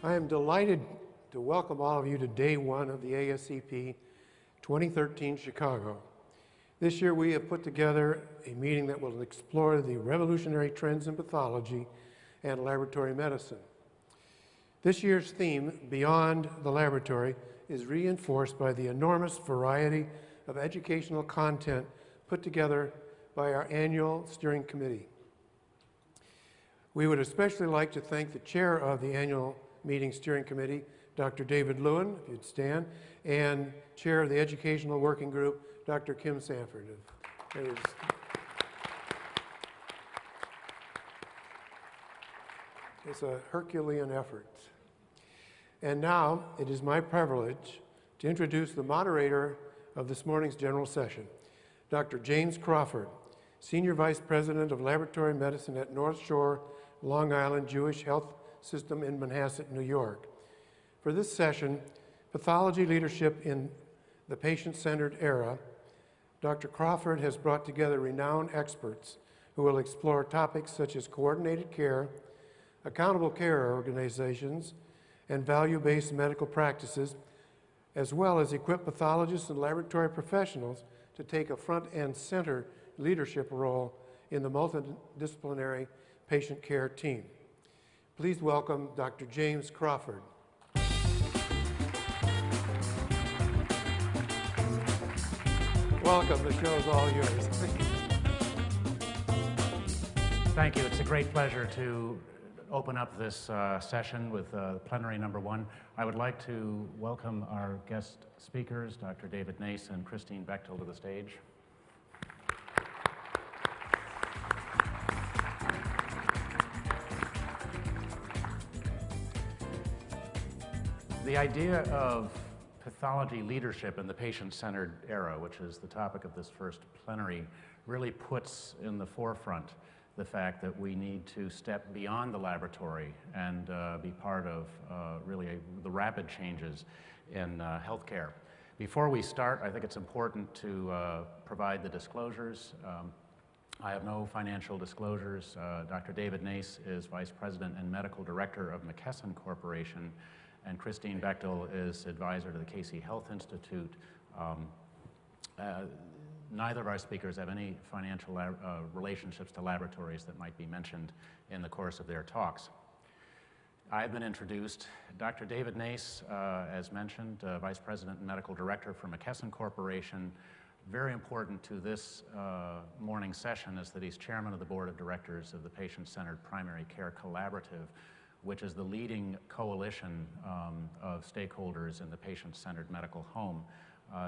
I am delighted to welcome all of you to day one of the ASCP 2013 Chicago. This year we have put together a meeting that will explore the revolutionary trends in pathology and laboratory medicine. This year's theme, Beyond the Laboratory, is reinforced by the enormous variety of educational content put together by our annual steering committee. We would especially like to thank the chair of the annual meeting steering committee, Dr. David Lewin, if you'd stand, and chair of the educational working group, Dr. Kim Sanford. It's a Herculean effort. And now it is my privilege to introduce the moderator of this morning's general session, Dr. James Crawford, Senior Vice President of Laboratory Medicine at North Shore, Long Island Jewish Health System in Manhasset, New York. For this session, Pathology Leadership in the Patient-Centered Era, Dr. Crawford has brought together renowned experts who will explore topics such as coordinated care, accountable care organizations, and value-based medical practices, as well as equip pathologists and laboratory professionals to take a front and center leadership role in the multidisciplinary patient care team. Please welcome Dr. James Crawford. Welcome, the show is all yours. Thank you. It's a great pleasure to open up this session with Plenary number 1. I would like to welcome our guest speakers, Dr. David Nace and Christine Bechtel, to the stage. The idea of pathology leadership in the patient-centered era, which is the topic of this first plenary, really puts in the forefront the fact that we need to step beyond the laboratory and be part of the rapid changes in healthcare. Before we start, I think it's important to provide the disclosures. I have no financial disclosures. Dr. David Nace is Vice President and Medical Director of McKesson Corporation, and Christine Bechtel is advisor to the Casey Health Institute. Neither of our speakers have any financial relationships to laboratories that might be mentioned in the course of their talks. I've been introduced. Dr. David Nace, as mentioned, Vice President and Medical Director for McKesson Corporation. Very important to this morning's session is that he's Chairman of the Board of Directors of the Patient-Centered Primary Care Collaborative, which is the leading coalition of stakeholders in the patient-centered medical home.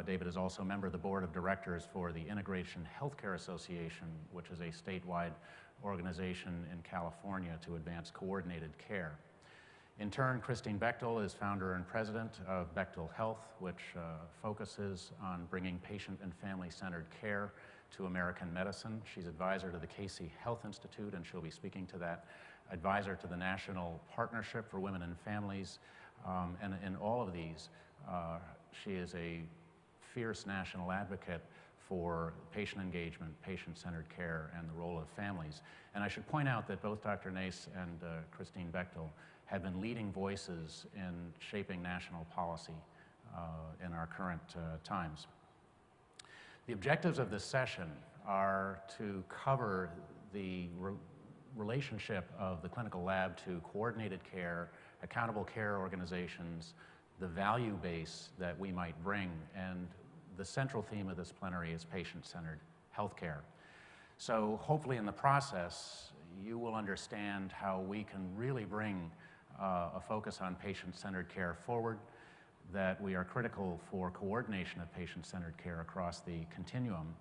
David is also a member of the board of directors for the Integration Healthcare Association, which is a statewide organization in California to advance coordinated care. In turn, Christine Bechtel is founder and president of Bechtel Health, which focuses on bringing patient and family-centered care to American medicine. She's advisor to the Casey Health Institute, and she'll be speaking to that. Advisor to the National Partnership for Women and Families, and in all of these, she is a fierce national advocate for patient engagement, patient-centered care, and the role of families. And I should point out that both Dr. Nace and Christine Bechtel have been leading voices in shaping national policy in our current times. The objectives of this session are to cover the relationship of the clinical lab to coordinated care, accountable care organizations, the value base that we might bring, and the central theme of this plenary is patient-centered healthcare. So hopefully in the process, you will understand how we can really bring a focus on patient-centered care forward, that we are critical for coordination of patient-centered care across the continuum,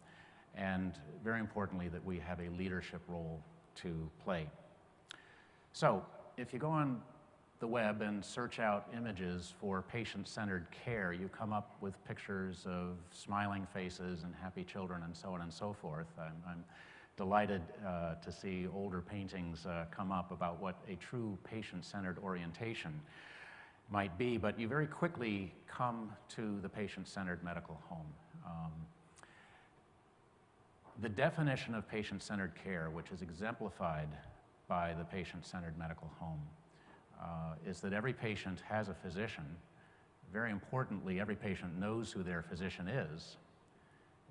and very importantly, that we have a leadership role to play. So if you go on the web and search out images for patient-centered care, you come up with pictures of smiling faces and happy children and so on and so forth. I'm delighted to see older paintings come up about what a true patient-centered orientation might be, but you very quickly come to the patient-centered medical home. The definition of patient-centered care, which is exemplified by the patient-centered medical home, is that every patient has a physician. Very importantly, every patient knows who their physician is.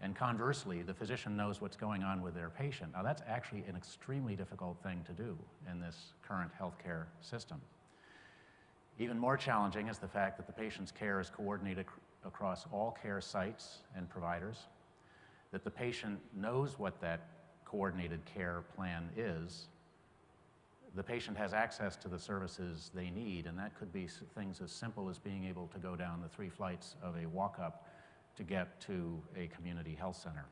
And conversely, the physician knows what's going on with their patient. Now, that's actually an extremely difficult thing to do in this current healthcare system. Even more challenging is the fact that the patient's care is coordinated across all care sites and providers, that the patient knows what that coordinated care plan is. The patient has access to the services they need, and that could be things as simple as being able to go down the 3 flights of a walk-up to get to a community health center.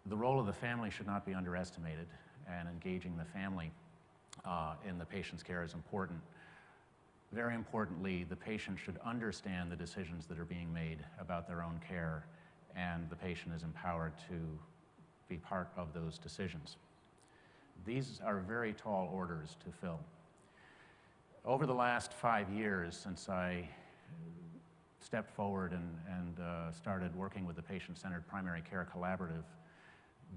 The role of the family should not be underestimated, and engaging the family in the patient's care is important. Very importantly, the patient should understand the decisions that are being made about their own care, and the patient is empowered to be part of those decisions. These are very tall orders to fill. Over the last 5 years, since I stepped forward and started working with the Patient-Centered Primary Care Collaborative,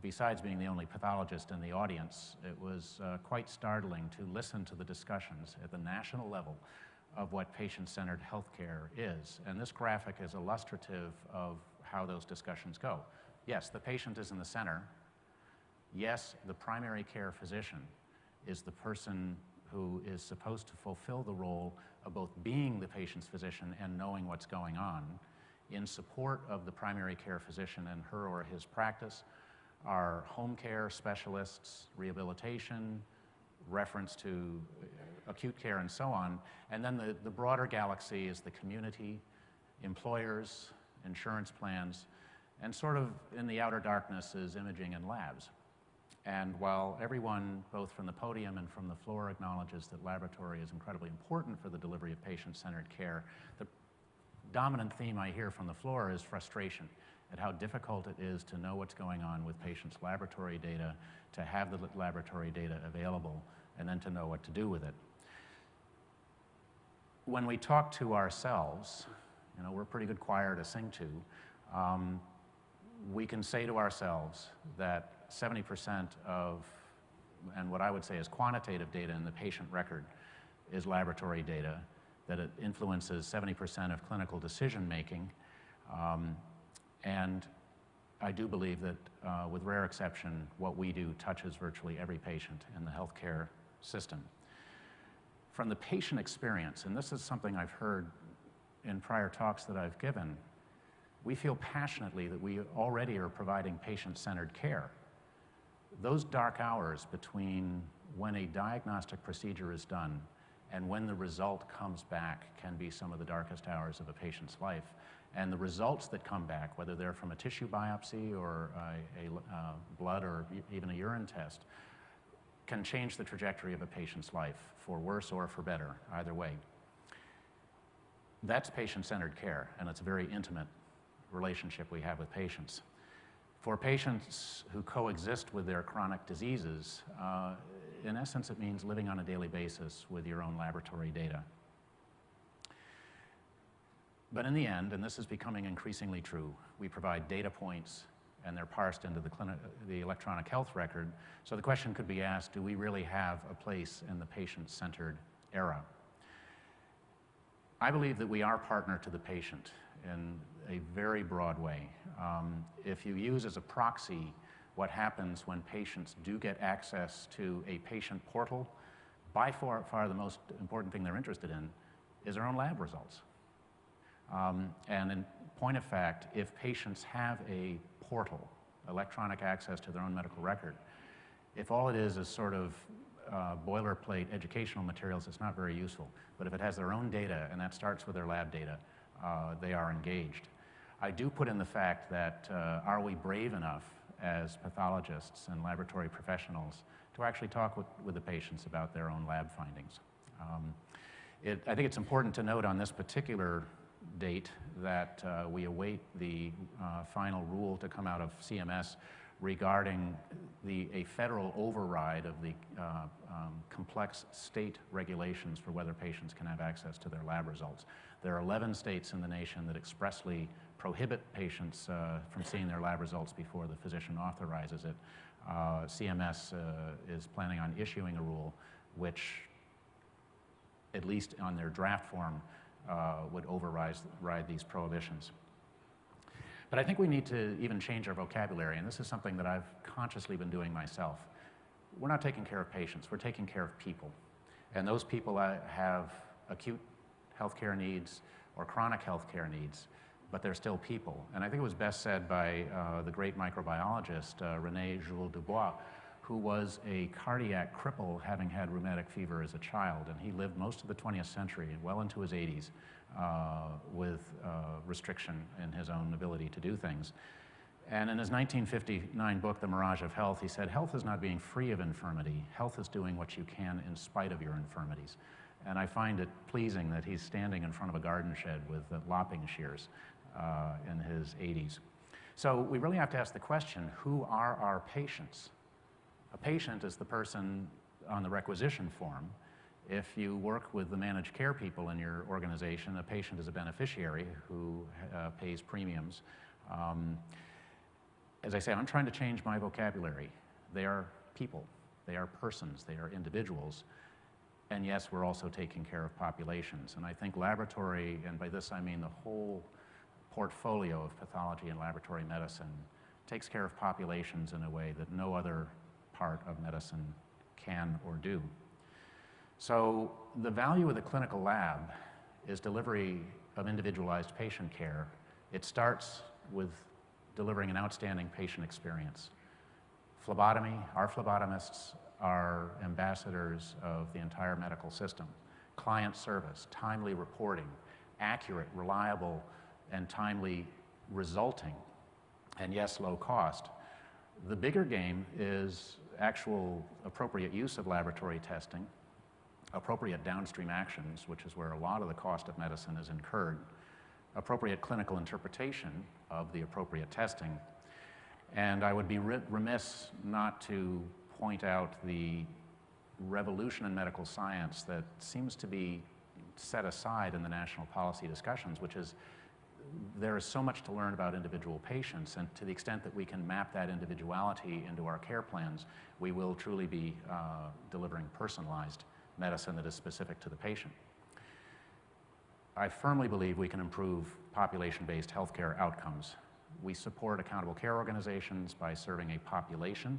besides being the only pathologist in the audience, it was quite startling to listen to the discussions at the national level of what patient-centered healthcare is. And this graphic is illustrative of how those discussions go. Yes, the patient is in the center. Yes, the primary care physician is the person who is supposed to fulfill the role of both being the patient's physician and knowing what's going on. In support of the primary care physician and her or his practice are home care specialists, rehabilitation, reference to acute care, and so on. And then the broader galaxy is the community, employers, insurance plans, and sort of in the outer darkness is imaging and labs. And while everyone, both from the podium and from the floor, acknowledges that laboratory is incredibly important for the delivery of patient-centered care, the dominant theme I hear from the floor is frustration at how difficult it is to know what's going on with patients' laboratory data, to have the laboratory data available, and then to know what to do with it. When we talk to ourselves, you know, we're a pretty good choir to sing to, we can say to ourselves that 70% of, and what I would say is quantitative data in the patient record is laboratory data, that it influences 70% of clinical decision making, and I do believe that with rare exception, what we do touches virtually every patient in the healthcare system. From the patient experience, and this is something I've heard in prior talks that I've given, we feel passionately that we already are providing patient-centered care. Those dark hours between when a diagnostic procedure is done and when the result comes back can be some of the darkest hours of a patient's life. And the results that come back, whether they're from a tissue biopsy or a blood or even a urine test, can change the trajectory of a patient's life for worse or for better, either way. That's patient-centered care, and it's a very intimate relationship we have with patients. For patients who coexist with their chronic diseases, in essence, it means living on a daily basis with your own laboratory data. But in the end, and this is becoming increasingly true, we provide data points and they're parsed into the electronic health record. So the question could be asked, do we really have a place in the patient-centered era? I believe that we are partner to the patient in a very broad way. If you use as a proxy what happens when patients do get access to a patient portal, by far the most important thing they're interested in is their own lab results. And in point of fact, if patients have a portal, electronic access to their own medical record, if all it is sort of boilerplate educational materials, it's not very useful. But if it has their own data, and that starts with their lab data, they are engaged. I do put in the fact that are we brave enough as pathologists and laboratory professionals to actually talk with the patients about their own lab findings. I think it's important to note on this particular date that we await the final rule to come out of CMS regarding a federal override of the complex state regulations for whether patients can have access to their lab results. There are 11 states in the nation that expressly prohibit patients from seeing their lab results before the physician authorizes it. CMS is planning on issuing a rule which at least on their draft form, would override these prohibitions. But I think we need to even change our vocabulary, and this is something that I've consciously been doing myself. We're not taking care of patients, we're taking care of people. And those people have acute healthcare needs or chronic healthcare needs, but they're still people. And I think it was best said by the great microbiologist, René Jules Dubois, who was a cardiac cripple having had rheumatic fever as a child. And he lived most of the 20th century, well into his 80s, with restriction in his own ability to do things. And in his 1959 book, The Mirage of Health, he said, "Health is not being free of infirmity. Health is doing what you can in spite of your infirmities." And I find it pleasing that he's standing in front of a garden shed with lopping shears in his 80s. So we really have to ask the question, who are our patients? A patient is the person on the requisition form. If you work with the managed care people in your organization, a patient is a beneficiary who pays premiums. As I say, I'm trying to change my vocabulary. They are people, they are persons, they are individuals. And yes, we're also taking care of populations. And I think laboratory, and by this I mean the whole portfolio of pathology and laboratory medicine, takes care of populations in a way that no other part of medicine can or do. So the value of the clinical lab is delivery of individualized patient care. It starts with delivering an outstanding patient experience. Phlebotomy, our phlebotomists are ambassadors of the entire medical system. Client service, timely reporting, accurate, reliable, and timely resulting, and yes, low cost. The bigger game is actual appropriate use of laboratory testing, appropriate downstream actions, which is where a lot of the cost of medicine is incurred, appropriate clinical interpretation of the appropriate testing. And I would be remiss not to point out the revolution in medical science that seems to be set aside in the national policy discussions, which is there is so much to learn about individual patients, and to the extent that we can map that individuality into our care plans, we will truly be delivering personalized medicine that is specific to the patient. I firmly believe we can improve population-based healthcare outcomes. We support accountable care organizations by serving a population.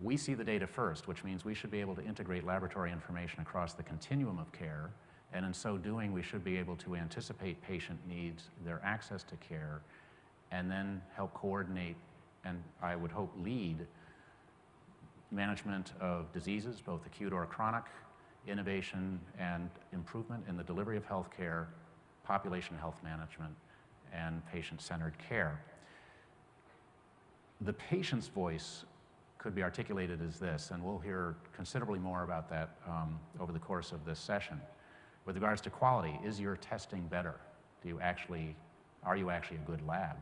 We see the data first, which means we should be able to integrate laboratory information across the continuum of care, and in so doing, we should be able to anticipate patient needs, their access to care, and then help coordinate, and I would hope lead, management of diseases, both acute or chronic, innovation and improvement in the delivery of health care, population health management, and patient-centered care. The patient's voice could be articulated as this, and we'll hear considerably more about that over the course of this session. With regards to quality, is your testing better? Are you actually a good lab?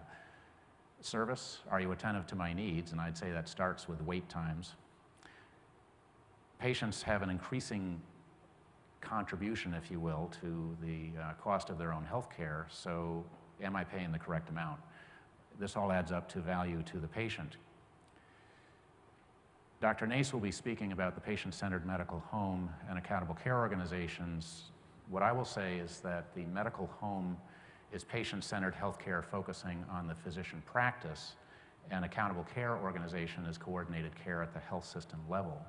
Service, are you attentive to my needs? And I'd say that starts with wait times. Patients have an increasing contribution, if you will, to the cost of their own health care, so am I paying the correct amount? This all adds up to value to the patient. Dr. Nace will be speaking about the patient-centered medical home and accountable care organizations. What I will say is that the medical home is patient-centered healthcare focusing on the physician practice, and accountable care organization is coordinated care at the health system level.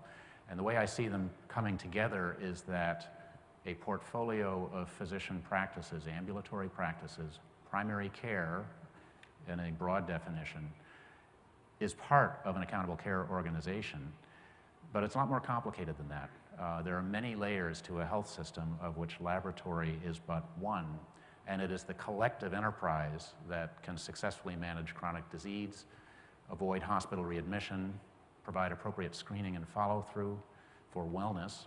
And the way I see them coming together is that a portfolio of physician practices, ambulatory practices, primary care in a broad definition, is part of an accountable care organization, but it's a lot more complicated than that. There are many layers to a health system, of which laboratory is but one, and it is the collective enterprise that can successfully manage chronic disease, avoid hospital readmission, provide appropriate screening and follow-through for wellness,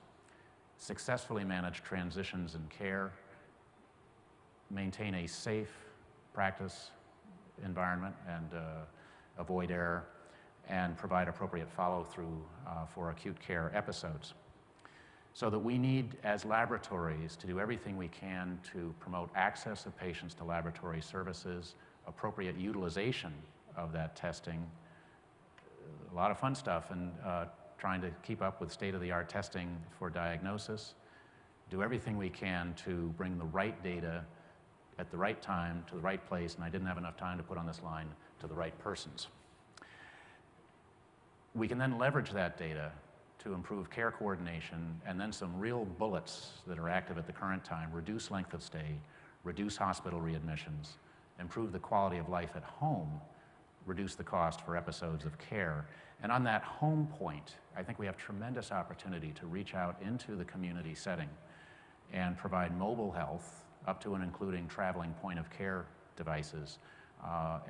successfully manage transitions in care, maintain a safe practice environment and avoid error, and provide appropriate follow-through for acute care episodes. So that we need, as laboratories, to do everything we can to promote access of patients to laboratory services, appropriate utilization of that testing, a lot of fun stuff, and trying to keep up with state-of-the-art testing for diagnosis, do everything we can to bring the right data at the right time to the right place, and I didn't have enough time to put on this line, to the right persons. We can then leverage that data to improve care coordination, and then some real bullets that are active at the current time: reduce length of stay, reduce hospital readmissions, improve the quality of life at home, reduce the cost for episodes of care. And on that home point, I think we have tremendous opportunity to reach out into the community setting and provide mobile health up to and including traveling point of care devices,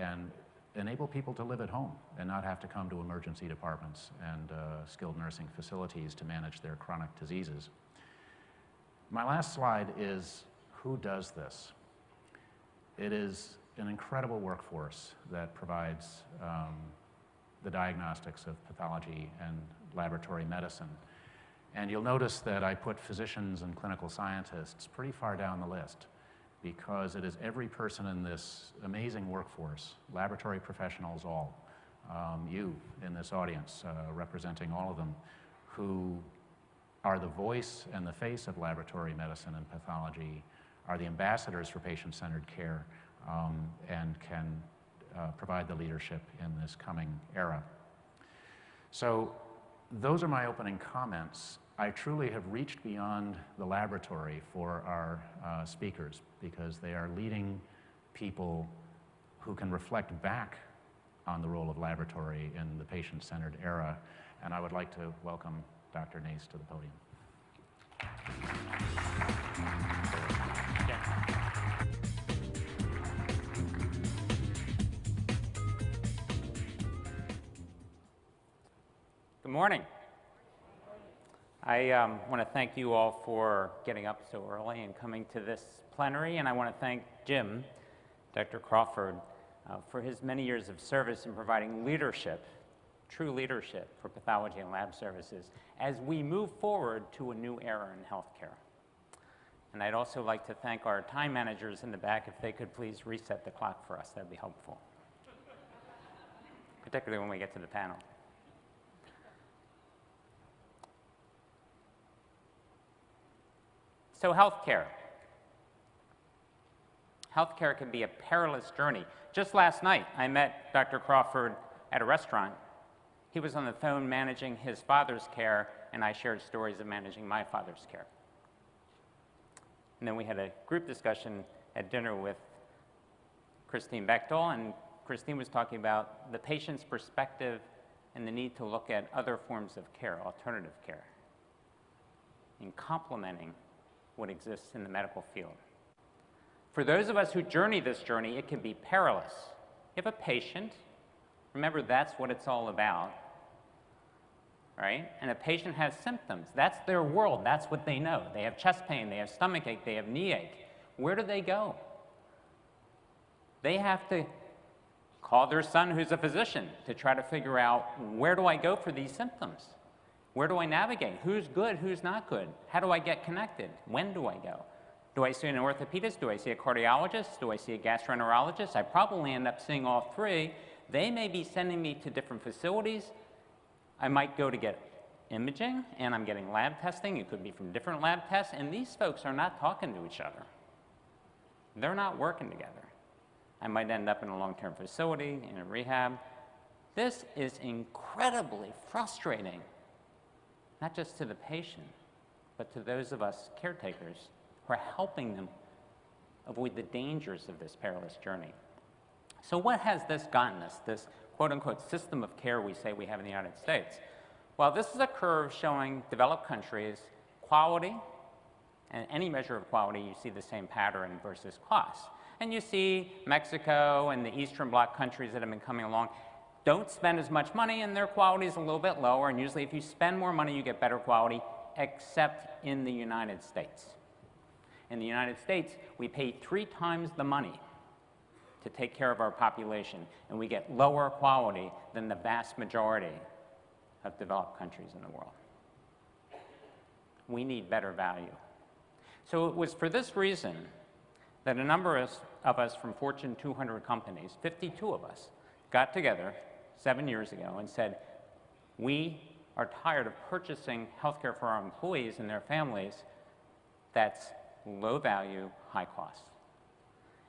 and enable people to live at home and not have to come to emergency departments and skilled nursing facilities to manage their chronic diseases. My last slide is, who does this? It is an incredible workforce that provides the diagnostics of pathology and laboratory medicine. And you'll notice that I put physicians and clinical scientists pretty far down the list, because it is every person in this amazing workforce, laboratory professionals all, you in this audience, representing all of them, who are the voice and the face of laboratory medicine and pathology, are the ambassadors for patient-centered care, and can provide the leadership in this coming era. So those are my opening comments. I truly have reached beyond the laboratory for our speakers, because they are leading people who can reflect back on the role of laboratory in the patient-centered era. And I would like to welcome Dr. Nace to the podium. Good morning. I want to thank you all for getting up so early and coming to this plenary, and I want to thank Jim, Dr. Crawford, for his many years of service in providing leadership, true leadership for pathology and lab services as we move forward to a new era in healthcare. And I'd also like to thank our time managers in the back. If they could please reset the clock for us, that'd be helpful, particularly when we get to the panel. So healthcare. Healthcare can be a perilous journey. Just last night, I met Dr. Crawford at a restaurant. He was on the phone managing his father's care, and I shared stories of managing my father's care. And then we had a group discussion at dinner with Christine Bechtel, and Christine was talking about the patient's perspective and the need to look at other forms of care, alternative care, in complementing what exists in the medical field. For those of us who journey this journey, it can be perilous. You have a patient, remember that's what it's all about, right? And a patient has symptoms. That's their world. That's what they know. They have chest pain, they have stomach ache, they have knee ache. Where do they go? They have to call their son, who's a physician, to try to figure out, where do I go for these symptoms? Where do I navigate? Who's good, who's not good? How do I get connected? When do I go? Do I see an orthopedist? Do I see a cardiologist? Do I see a gastroenterologist? I probably end up seeing all three. They may be sending me to different facilities. I might go to get imaging, and I'm getting lab testing. It could be from different lab tests, and these folks are not talking to each other. They're not working together. I might end up in a long-term facility, in a rehab. This is incredibly frustrating, not just to the patient, but to those of us caretakers who are helping them avoid the dangers of this perilous journey. So what has this gotten us, this quote-unquote system of care we say we have in the United States? Well, this is a curve showing developed countries' quality, and any measure of quality, you see the same pattern versus cost. And you see Mexico and the Eastern Bloc countries that have been coming along don't spend as much money, and their quality is a little bit lower, and usually if you spend more money, you get better quality, except in the United States. In the United States, we pay 3 times the money to take care of our population, and we get lower quality than the vast majority of developed countries in the world. We need better value. So it was for this reason that a number of us from Fortune 200 companies, 52 of us, got together 7 years ago and said, we are tired of purchasing healthcare for our employees and their families that's low value, high cost.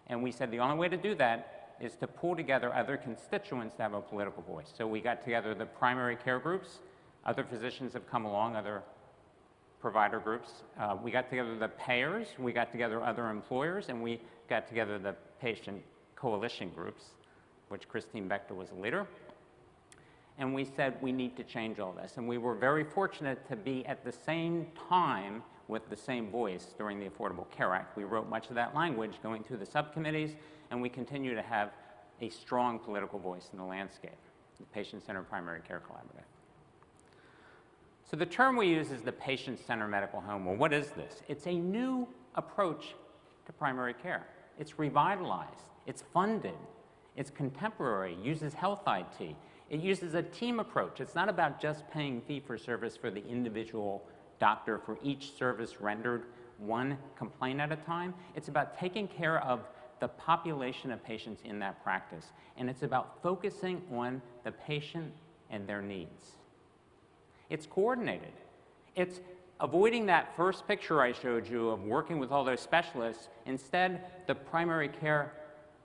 And we said the only way to do that is to pull together other constituents to have a political voice. So we got together the primary care groups, other physicians have come along, other provider groups. We got together the payers, we got together other employers, and we got together the patient coalition groups, which Christine Bechtel was a leader. And we said we need to change all this. And we were very fortunate to be at the same time with the same voice during the Affordable Care Act. We wrote much of that language going through the subcommittees, and we continue to have a strong political voice in the landscape, the Patient-Centered Primary Care Collaborative. So the term we use is the patient-centered medical home. Well, what is this? It's a new approach to primary care. It's revitalized, it's funded, it's contemporary, uses health IT. It uses a team approach. It's not about just paying fee-for-service for the individual doctor for each service rendered one complaint at a time. It's about taking care of the population of patients in that practice. And it's about focusing on the patient and their needs. It's coordinated. It's avoiding that first picture I showed you of working with all those specialists. Instead, the primary care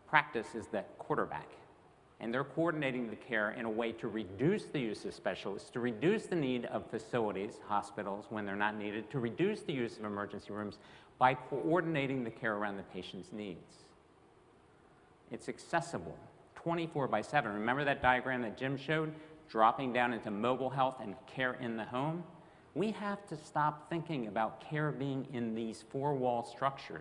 practice is the quarterback. And they're coordinating the care in a way to reduce the use of specialists, to reduce the need of facilities, hospitals, when they're not needed, to reduce the use of emergency rooms by coordinating the care around the patient's needs. It's accessible 24/7. Remember that diagram that Jim showed, dropping down into mobile health and care in the home? We have to stop thinking about care being in these four-wall structure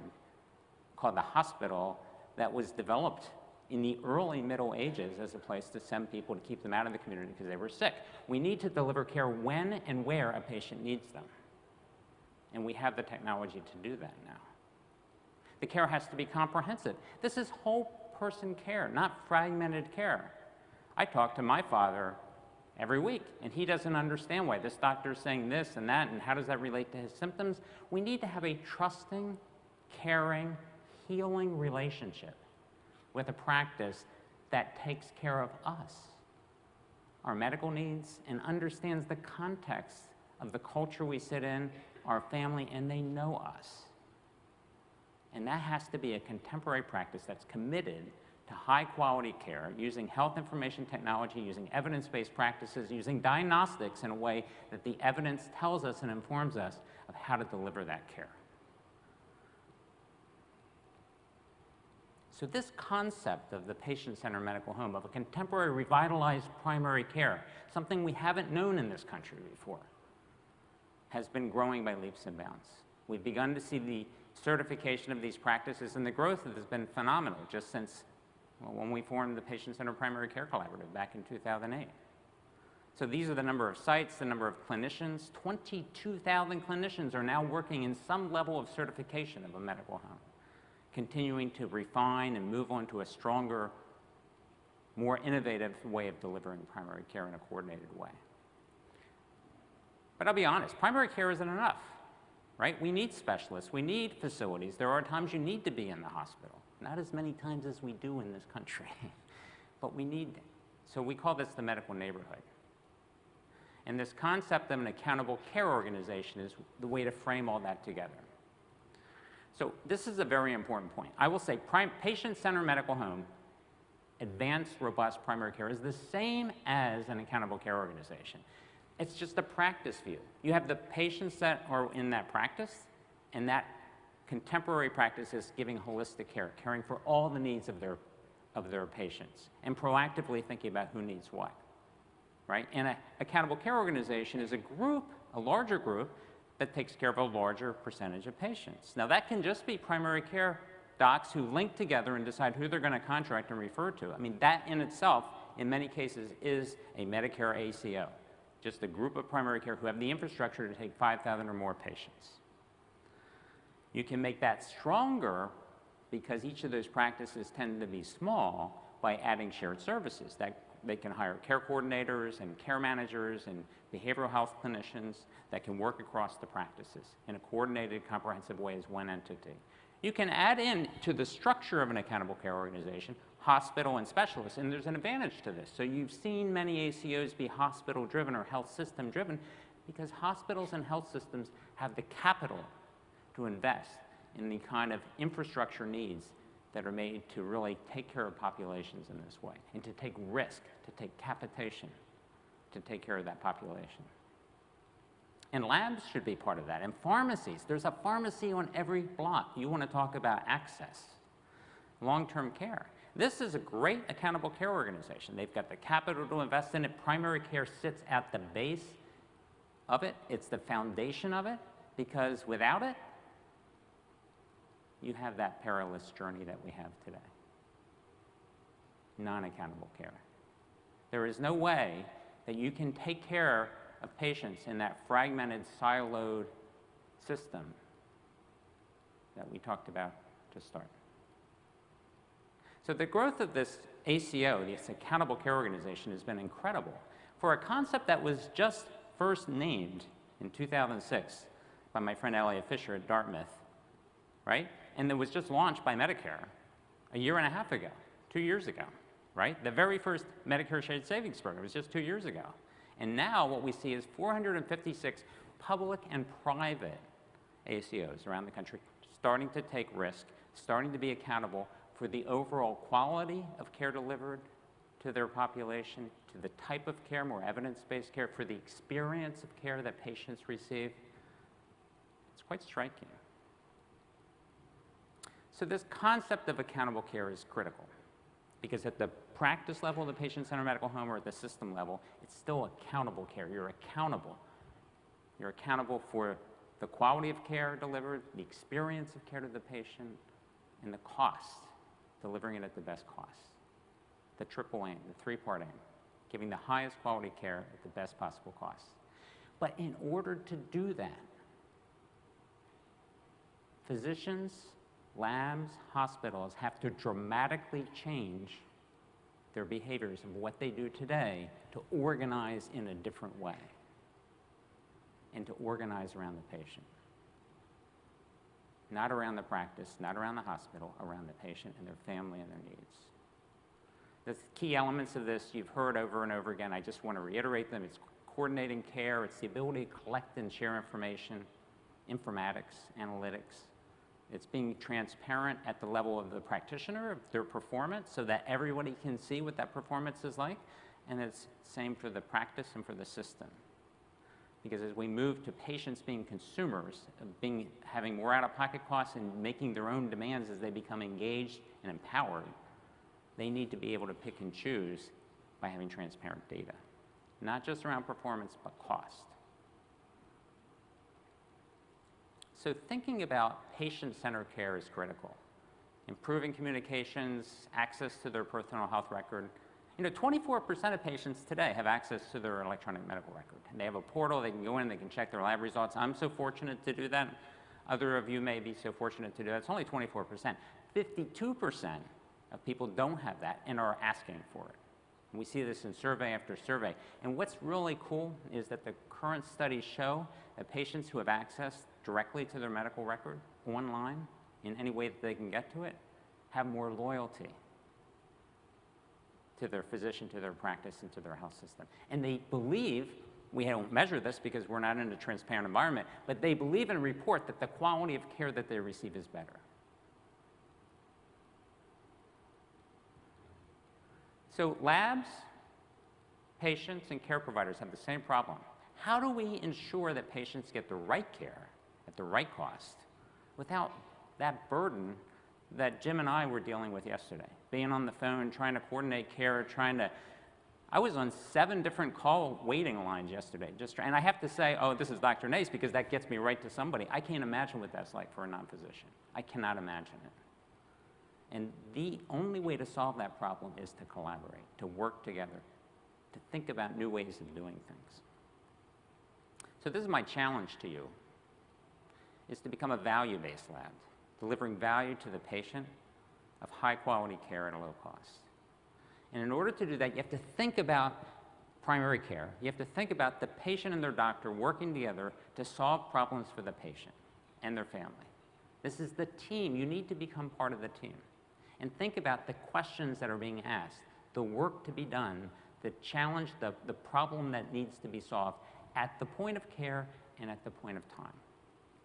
called the hospital that was developed in the early Middle Ages as a place to send people to keep them out of the community because they were sick. We need to deliver care when and where a patient needs them. And we have the technology to do that now. The care has to be comprehensive. This is whole person care, not fragmented care. I talk to my father every week, and he doesn't understand why this doctor is saying this and that, and how does that relate to his symptoms. We need to have a trusting, caring, healing relationship with a practice that takes care of us, our medical needs, and understands the context of the culture we sit in, our family, and they know us. And that has to be a contemporary practice that's committed to high quality care, using health information technology, using evidence-based practices, using diagnostics in a way that the evidence tells us and informs us of how to deliver that care. So this concept of the patient-centered medical home, of a contemporary revitalized primary care, something we haven't known in this country before, has been growing by leaps and bounds. We've begun to see the certification of these practices, and the growth has been phenomenal just since when we formed the Patient-Centered Primary Care Collaborative back in 2008. So these are the number of sites, the number of clinicians. 22,000 clinicians are now working in some level of certification of a medical home, continuing to refine and move on to a stronger, more innovative way of delivering primary care in a coordinated way. But I'll be honest, primary care isn't enough, right? We need specialists, we need facilities. There are times you need to be in the hospital. Not as many times as we do in this country, but we need, so we call this the medical neighborhood. And this concept of an accountable care organization is the way to frame all that together. So this is a very important point. I will say patient-centered medical home, advanced, robust primary care is the same as an accountable care organization. It's just a practice view. You have the patients that are in that practice, and that contemporary practice is giving holistic care, caring for all the needs of their patients, and proactively thinking about who needs what, right? And an accountable care organization is a group, a larger group, that takes care of a larger percentage of patients. Now that can just be primary care docs who link together and decide who they're going to contract and refer to. I mean, that in itself, in many cases, is a Medicare ACO, just a group of primary care who have the infrastructure to take 5,000 or more patients. You can make that stronger because each of those practices tend to be small by adding shared services that they can hire care coordinators and care managers and behavioral health clinicians that can work across the practices in a coordinated, comprehensive way as one entity. You can add in to the structure of an accountable care organization hospital and specialists, and there's an advantage to this. So you've seen many ACOs be hospital-driven or health system-driven because hospitals and health systems have the capital to invest in the kind of infrastructure needs that are made to really take care of populations in this way, and to take risk, to take capitation, to take care of that population. And labs should be part of that. And pharmacies, there's a pharmacy on every block. You want to talk about access, long-term care. This is a great accountable care organization. They've got the capital to invest in it. Primary care sits at the base of it. It's the foundation of it, because without it, you have that perilous journey that we have today. Non-accountable care. There is no way that you can take care of patients in that fragmented, siloed system that we talked about to start. So the growth of this ACO, this Accountable Care Organization, has been incredible. For a concept that was just first named in 2006 by my friend Elliot Fisher at Dartmouth, right? And that was just launched by Medicare a year and a half ago, 2 years ago, right? The very first Medicare Shared Savings Program was just 2 years ago. And now what we see is 456 public and private ACOs around the country starting to take risk, starting to be accountable for the overall quality of care delivered to their population, to the type of care, more evidence-based care, for the experience of care that patients receive. It's quite striking. So this concept of accountable care is critical, because at the practice level of the patient-centered medical home or at the system level, it's still accountable care. You're accountable. You're accountable for the quality of care delivered, the experience of care to the patient, and the cost, delivering it at the best cost. The triple aim, the three-part aim, giving the highest quality care at the best possible cost. But in order to do that, physicians, labs, hospitals have to dramatically change their behaviors of what they do today to organize in a different way and to organize around the patient. Not around the practice, not around the hospital, around the patient and their family and their needs. The key elements of this you've heard over and over again. I just want to reiterate them. It's coordinating care. It's the ability to collect and share information, informatics, analytics. It's being transparent at the level of the practitioner, of their performance, so that everybody can see what that performance is like. And it's the same for the practice and for the system. Because as we move to patients being consumers, having more out-of-pocket costs and making their own demands as they become engaged and empowered, they need to be able to pick and choose by having transparent data. Not just around performance, but cost. So thinking about patient-centered care is critical. Improving communications, access to their personal health record. 24% of patients today have access to their electronic medical record. They have a portal, they can go in, they can check their lab results. I'm so fortunate to do that. Other of you may be so fortunate to do that. It's only 24%. 52% of people don't have that and are asking for it. And we see this in survey after survey. And what's really cool is that the current studies show that patients who have access directly to their medical record online, in any way that they can get to it, have more loyalty to their physician, to their practice, and to their health system. And they believe, we don't measure this because we're not in a transparent environment, but they believe and report that the quality of care that they receive is better. So labs, patients, and care providers have the same problem. How do we ensure that patients get the right care at the right cost without that burden that Jim and I were dealing with yesterday? Being on the phone, trying to coordinate care, I was on 7 different call waiting lines yesterday. And I have to say, oh, this is Dr. Nace, because that gets me right to somebody. I can't imagine what that's like for a non-physician. I cannot imagine it. And the only way to solve that problem is to collaborate, to work together, to think about new ways of doing things. So this is my challenge to you, is to become a value-based lab, delivering value to the patient of high-quality care at a low cost. And in order to do that, you have to think about primary care. You have to think about the patient and their doctor working together to solve problems for the patient and their family. This is the team. You need to become part of the team. And think about the questions that are being asked, the work to be done, the challenge, the problem that needs to be solved at the point of care and at the point of time.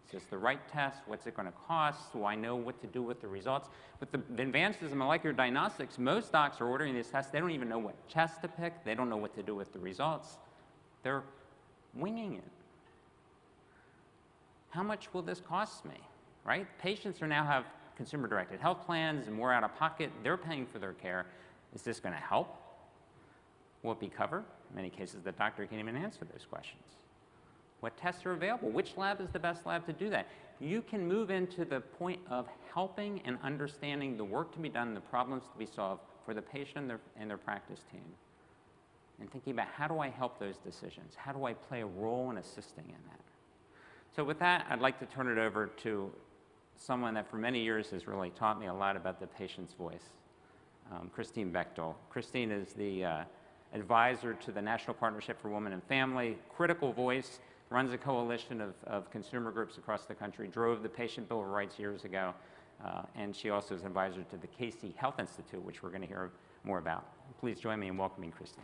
Is this the right test? What's it going to cost? Do I know what to do with the results? With the advances in molecular diagnostics, most docs are ordering these tests. They don't even know what test to pick. They don't know what to do with the results. They're winging it. How much will this cost me, right? Patients are now have consumer-directed health plans and more out of pocket. They're paying for their care. Is this going to help? Will it be covered? In many cases, the doctor can't even answer those questions. What tests are available? Which lab is the best lab to do that? You can move into the point of helping and understanding the work to be done, the problems to be solved for the patient and their practice team. And thinking about how do I help those decisions? How do I play a role in assisting in that? So with that, I'd like to turn it over to someone that for many years has really taught me a lot about the patient's voice, Christine Bechtel. Christine is the advisor to the National Partnership for Women and Family, critical voice, runs a coalition of consumer groups across the country, drove the Patient Bill of Rights years ago, and she also is an advisor to the Casey Health Institute, which we're going to hear more about. Please join me in welcoming Christine.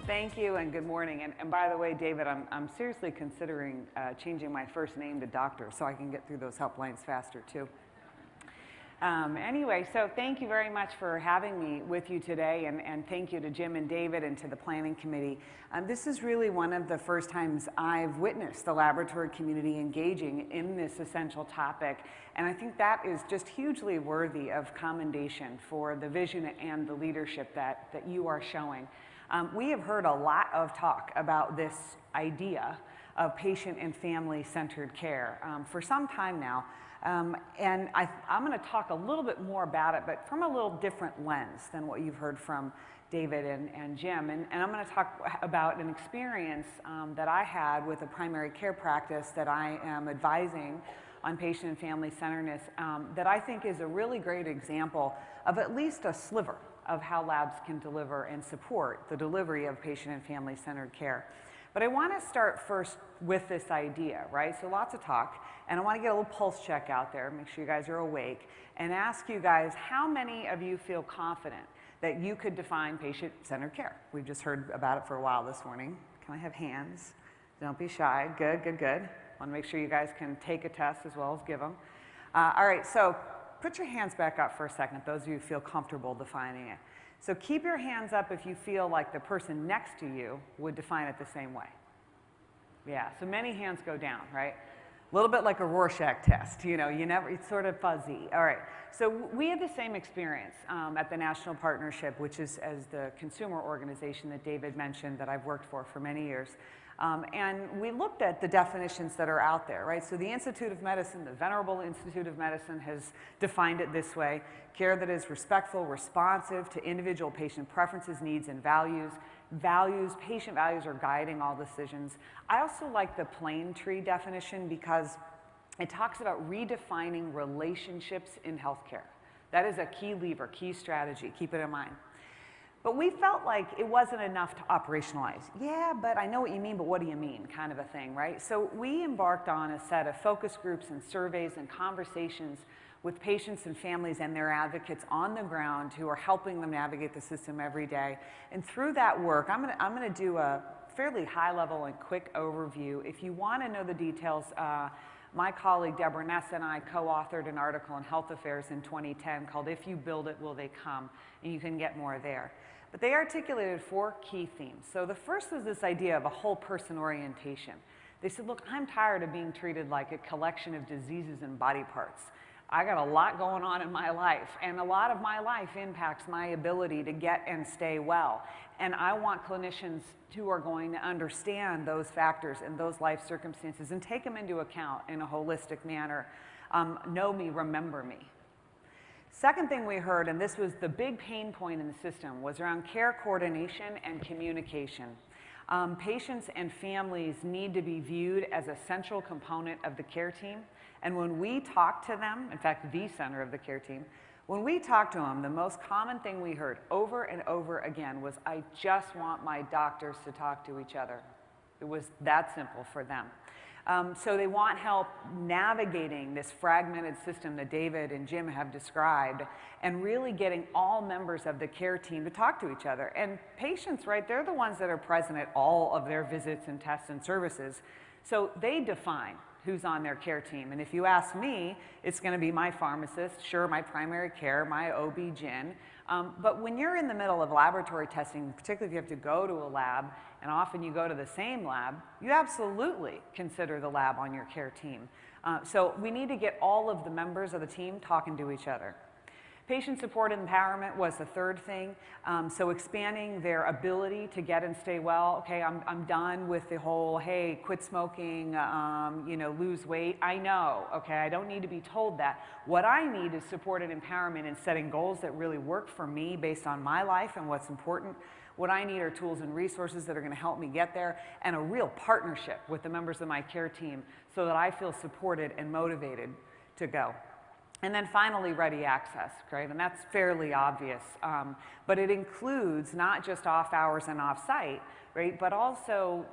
Thank you and good morning. And by the way, David, I'm seriously considering changing my first name to Doctor so I can get through those helplines faster too. Anyway, so thank you very much for having me with you today, and thank you to Jim and David and to the planning committee. This is really one of the first times I've witnessed the laboratory community engaging in this essential topic, and I think that is just hugely worthy of commendation for the vision and the leadership that you are showing. We have heard a lot of talk about this idea of patient and family-centered care for some time now. And I'm going to talk a little bit more about it, but from a little different lens than what you've heard from David and Jim. And I'm going to talk about an experience that I had with a primary care practice that I am advising on patient and family centeredness that I think is a really great example of at least a sliver of how labs can deliver and support the delivery of patient and family centered care. But I want to start first with this idea, right? So lots of talk, and I want to get a little pulse check out there, make sure you guys are awake, and ask you guys, how many of you feel confident that you could define patient-centered care? We've just heard about it for a while this morning. Can I have hands? Don't be shy. Good, good, good. Want to make sure you guys can take a test as well as give them. All right, so put your hands back up for a second, those of you who feel comfortable defining it. So keep your hands up if you feel like the person next to you would define it the same way. Yeah, so many hands go down, right? A little bit like a Rorschach test, you know, it's sort of fuzzy. All right, so we had the same experience at the National Partnership, which is as the consumer organization that David mentioned that I've worked for many years. And we looked at the definitions that are out there, right? So the Institute of Medicine, the Venerable Institute of Medicine has defined it this way: care that is respectful, responsive to individual patient preferences, needs, and values. Patient values are guiding all decisions. I also like the plain tree definition because it talks about redefining relationships in healthcare. That is a key lever, key strategy, keep it in mind. But we felt like it wasn't enough to operationalize. Yeah, but I know what you mean, but what do you mean, kind of a thing, right? So we embarked on a set of focus groups and surveys and conversations with patients and families and their advocates on the ground who are helping them navigate the system every day. And through that work, I'm gonna do a fairly high level and quick overview. If you wanna know the details, my colleague Deborah Nace and I co-authored an article in Health Affairs in 2010 called "If You Build It, Will They Come?" And you can get more there. But they articulated 4 key themes. So the first was this idea of a whole person orientation. They said, look, I'm tired of being treated like a collection of diseases and body parts. I got a lot going on in my life, and a lot of my life impacts my ability to get and stay well. And I want clinicians who are going to understand those factors and those life circumstances and take them into account in a holistic manner. Know me, remember me. Second thing we heard, and this was the big pain point in the system, was around care coordination and communication. Patients and families need to be viewed as a central component of the care team. And when we talk to them, in fact, the center of the care team, when we talk to them, the most common thing we heard over and over again was, I just want my doctors to talk to each other. It was that simple for them. So they want help navigating this fragmented system that David and Jim have described and really getting all members of the care team to talk to each other. And patients, right, they're the ones that are present at all of their visits and tests and services. So they define who's on their care team. And if you ask me, it's going to be my pharmacist, sure, my primary care, my OB-GYN. But when you're in the middle of laboratory testing, particularly if you have to go to a lab, and often you go to the same lab, you absolutely consider the lab on your care team. So we need to get all of the members of the team talking to each other. Patient support and empowerment was the third thing. So expanding their ability to get and stay well. Okay, I'm done with the whole, hey, quit smoking, you know, lose weight. I know, okay, I don't need to be told that. What I need is support and empowerment in setting goals that really work for me based on my life and what's important. What I need are tools and resources that are going to help me get there, and a real partnership with the members of my care team so that I feel supported and motivated to go. And then finally, ready access, right? And that's fairly obvious, but it includes not just off hours and off site, right? But also,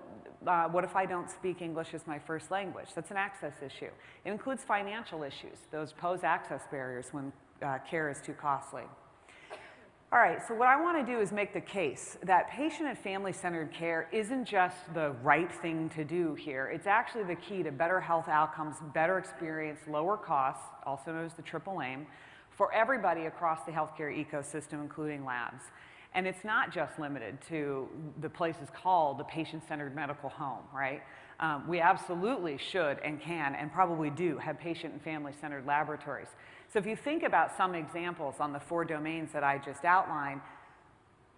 what if I don't speak English as my first language? That's an access issue. It includes financial issues. Those pose access barriers when care is too costly. All right, so what I want to do is make the case that patient and family-centered care isn't just the right thing to do here. It's actually the key to better health outcomes, better experience, lower costs, also known as the triple aim, for everybody across the healthcare ecosystem, including labs. And it's not just limited to the places called the patient-centered medical home, right? We absolutely should and can and probably do have patient and family-centered laboratories. So if you think about some examples on the 4 domains that I just outlined,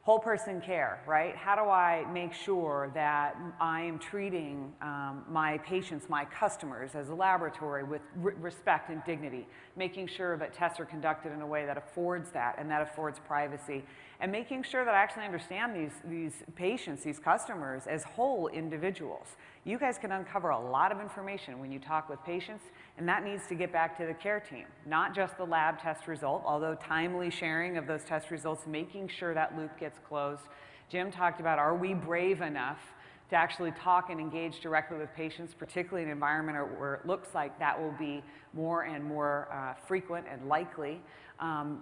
whole person care, right? How do I make sure that I am treating my patients, my customers as a laboratory with respect and dignity, making sure that tests are conducted in a way that affords that and that affords privacy, and making sure that I actually understand these patients, these customers, as whole individuals. You guys can uncover a lot of information when you talk with patients, and that needs to get back to the care team, not just the lab test result, although timely sharing of those test results, making sure that loop gets closed. Jim talked about, are we brave enough to actually talk and engage directly with patients, particularly in an environment where it looks like that will be more and more frequent and likely.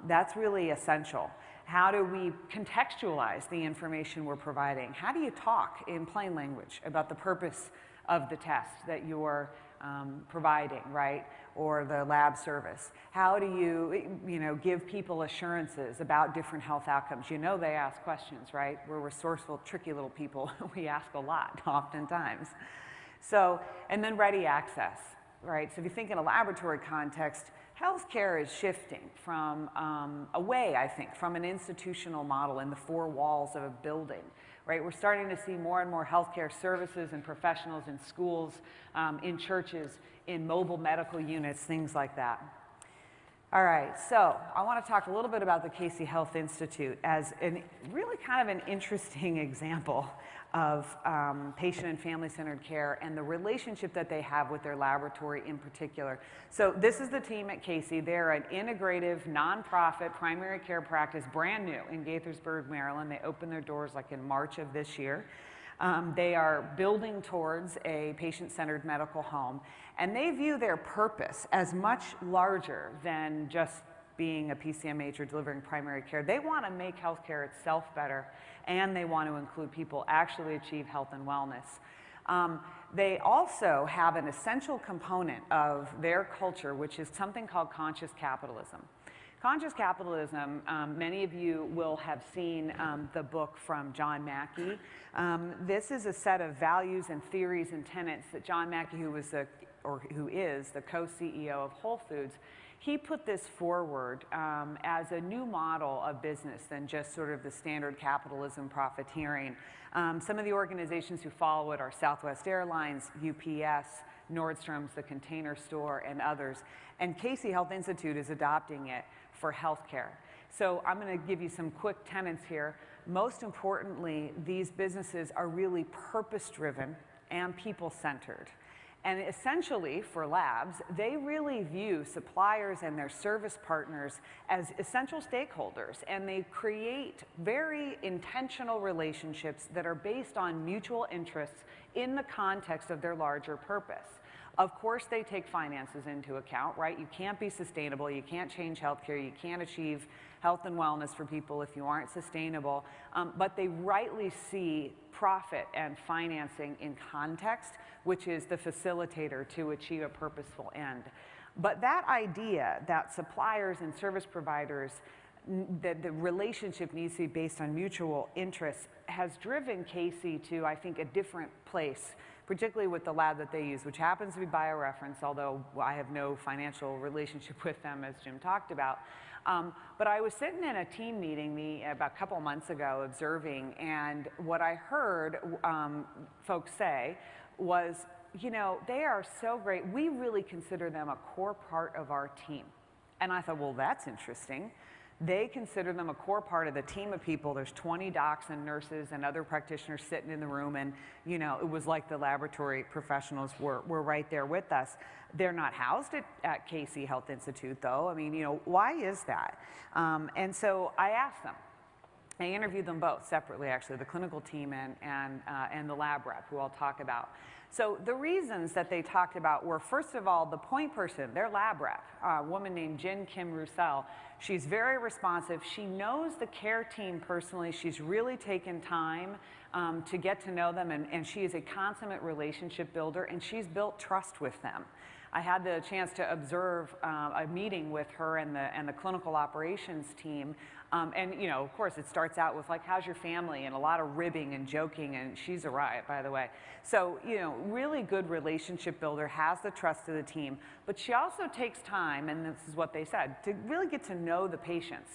That's really essential. How do we contextualize the information we're providing? How do you talk in plain language about the purpose of the test that you're providing, right? Or the lab service? How do you give people assurances about different health outcomes? You know they ask questions, right? We're resourceful, tricky little people. We ask a lot, oftentimes. So, and then ready access, right? So if you think in a laboratory context, healthcare is shifting from away, I think, from an institutional model in the 4 walls of a building, right? We're starting to see more and more healthcare services and professionals in schools, in churches, in mobile medical units, things like that. All right, so I want to talk a little bit about the Casey Health Institute as really kind of an interesting example of patient and family-centered care and the relationship that they have with their laboratory in particular. So this is the team at Casey. They're an integrative, nonprofit primary care practice, brand new in Gaithersburg, Maryland. They opened their doors like in March of this year. They are building towards a patient-centered medical home, and they view their purpose as much larger than just being a PCMH or delivering primary care. They want to make healthcare itself better, and they want to include people actually achieve health and wellness. They also have an essential component of their culture, which is something called conscious capitalism. Conscious capitalism, many of you will have seen the book from John Mackey. This is a set of values and theories and tenets that John Mackey, who is the co-CEO of Whole Foods, he put this forward as a new model of business than just sort of the standard capitalism profiteering. Some of the organizations who follow it are Southwest Airlines, UPS, Nordstrom's, the Container Store, and others. And Casey Health Institute is adopting it for healthcare. So I'm going to give you some quick tenets here. Most importantly, these businesses are really purpose-driven and people-centered. And essentially, for labs, they really view suppliers and their service partners as essential stakeholders, and they create very intentional relationships that are based on mutual interests in the context of their larger purpose. Of course, they take finances into account, right? You can't be sustainable, you can't change healthcare, you can't achieve health and wellness for people if you aren't sustainable, but they rightly see profit and financing in context, which is the facilitator to achieve a purposeful end. But that idea that suppliers and service providers, that the relationship needs to be based on mutual interests, has driven Casey to, I think, a different place, particularly with the lab that they use, which happens to be BioReference, although I have no financial relationship with them, as Jim talked about. But I was sitting in a team meeting about a couple months ago observing, and what I heard folks say was, you know, they are so great. We really consider them a core part of our team. And I thought, well, that's interesting. They consider them a core part of the team of people. There's 20 docs and nurses and other practitioners sitting in the room, and you know, it was like the laboratory professionals were right there with us. They're not housed at Casey Health Institute, though. I mean, you know, why is that? And so I asked them. I interviewed them both separately, actually, the clinical team and the lab rep, who I'll talk about. So the reasons that they talked about were, first of all, the point person, their lab rep, a woman named Jen Kim Roussel. She's very responsive. She knows the care team personally. She's really taken time to get to know them, and she is a consummate relationship builder, and she's built trust with them. I had the chance to observe a meeting with her and the clinical operations team. And you know, of course, it starts out with like, how's your family? And a lot of ribbing and joking, and she's a riot, by the way. So, you know, really good relationship builder, has the trust of the team, but she also takes time, and this is what they said, to really get to know the patients.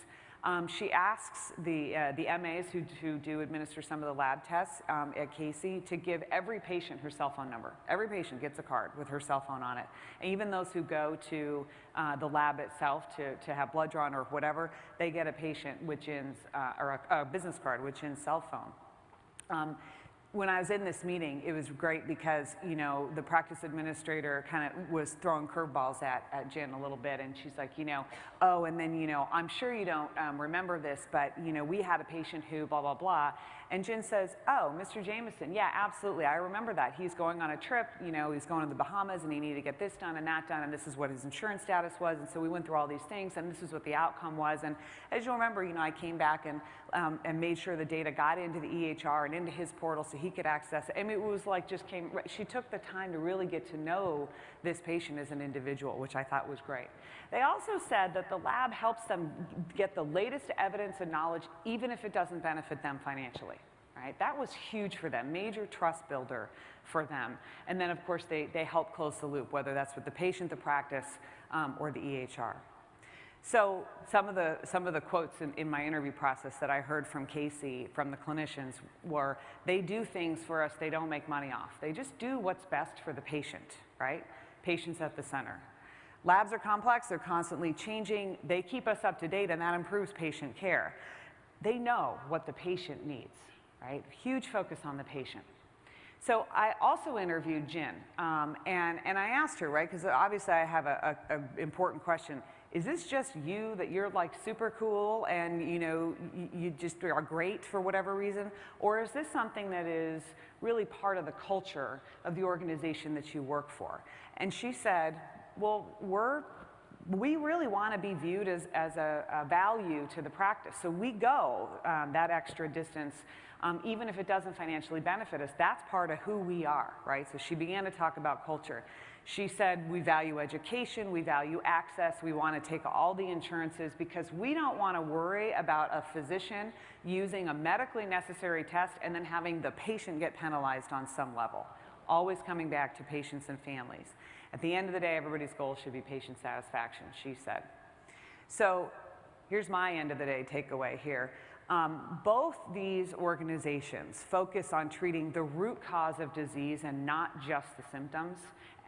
She asks the MAs who do administer some of the lab tests at Casey to give every patient her cell phone number. Every patient gets a card with her cell phone on it. And even those who go to the lab itself to have blood drawn or whatever, they get a patient with Jen's, or a business card with Jen's cell phone. When I was in this meeting, it was great because, you know, the practice administrator kind of was throwing curveballs at Jen a little bit, and she's like, you know, oh, and then, you know, I'm sure you don't remember this, but, you know, we had a patient who blah, blah, blah. And Jen says, oh, Mr. Jameson, yeah, absolutely, I remember that. He's going on a trip, you know, he's going to the Bahamas, and he needed to get this done and that done, and this is what his insurance status was, and so we went through all these things, and this is what the outcome was. And as you'll remember, you know, I came back and made sure the data got into the EHR and into his portal so he could access it. I mean, it was like she took the time to really get to know this patient as an individual, which I thought was great. They also said that the lab helps them get the latest evidence and knowledge, even if it doesn't benefit them financially. Right? That was huge for them, major trust builder for them. And then, of course, they help close the loop, whether that's with the patient, the practice, or the EHR. So some of the quotes in my interview process that I heard from Casey, from the clinicians, were, they do things for us they don't make money off. They just do what's best for the patient, right? Patients at the center. Labs are complex, they're constantly changing, they keep us up to date, and that improves patient care. They know what the patient needs, right? Huge focus on the patient. So I also interviewed Jen, and I asked her, right, because obviously I have an important question. Is this just you, that you're like super cool and you know, you just are great for whatever reason? Or is this something that is really part of the culture of the organization that you work for? And she said, well, we really want to be viewed as a value to the practice. So we go that extra distance, even if it doesn't financially benefit us. That's part of who we are, right? So she began to talk about culture. She said, we value education, we value access, we want to take all the insurances because we don't want to worry about a physician using a medically necessary test and then having the patient get penalized on some level. Always coming back to patients and families. At the end of the day, everybody's goal should be patient satisfaction, she said. So here's my end of the day takeaway here. Both these organizations focus on treating the root cause of disease and not just the symptoms.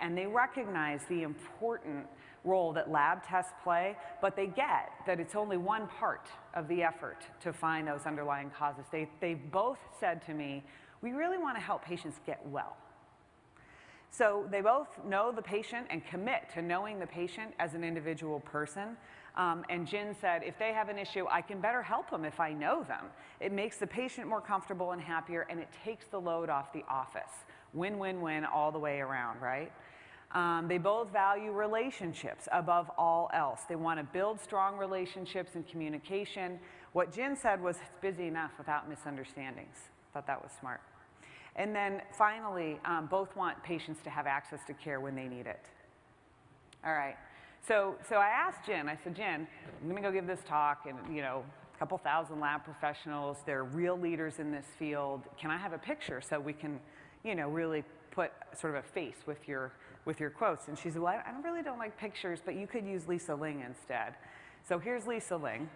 And they recognize the important role that lab tests play, but they get that it's only one part of the effort to find those underlying causes. They both said to me, we really want to help patients get well. So they both know the patient and commit to knowing the patient as an individual person. And Jen said, if they have an issue, I can better help them if I know them. It makes the patient more comfortable and happier, and it takes the load off the office. Win-win-win all the way around, right? They both value relationships above all else. They want to build strong relationships and communication. What Jen said was, it's busy enough without misunderstandings. Thought that was smart. And then finally, both want patients to have access to care when they need it. All right. So I asked Jen, I said, Jen, I'm going to go give this talk, and a couple thousand lab professionals, they're real leaders in this field. Can I have a picture so we can, really put sort of a face with your quotes? And she said, well, I really don't like pictures, but you could use Lisa Ling instead. So here's Lisa Ling.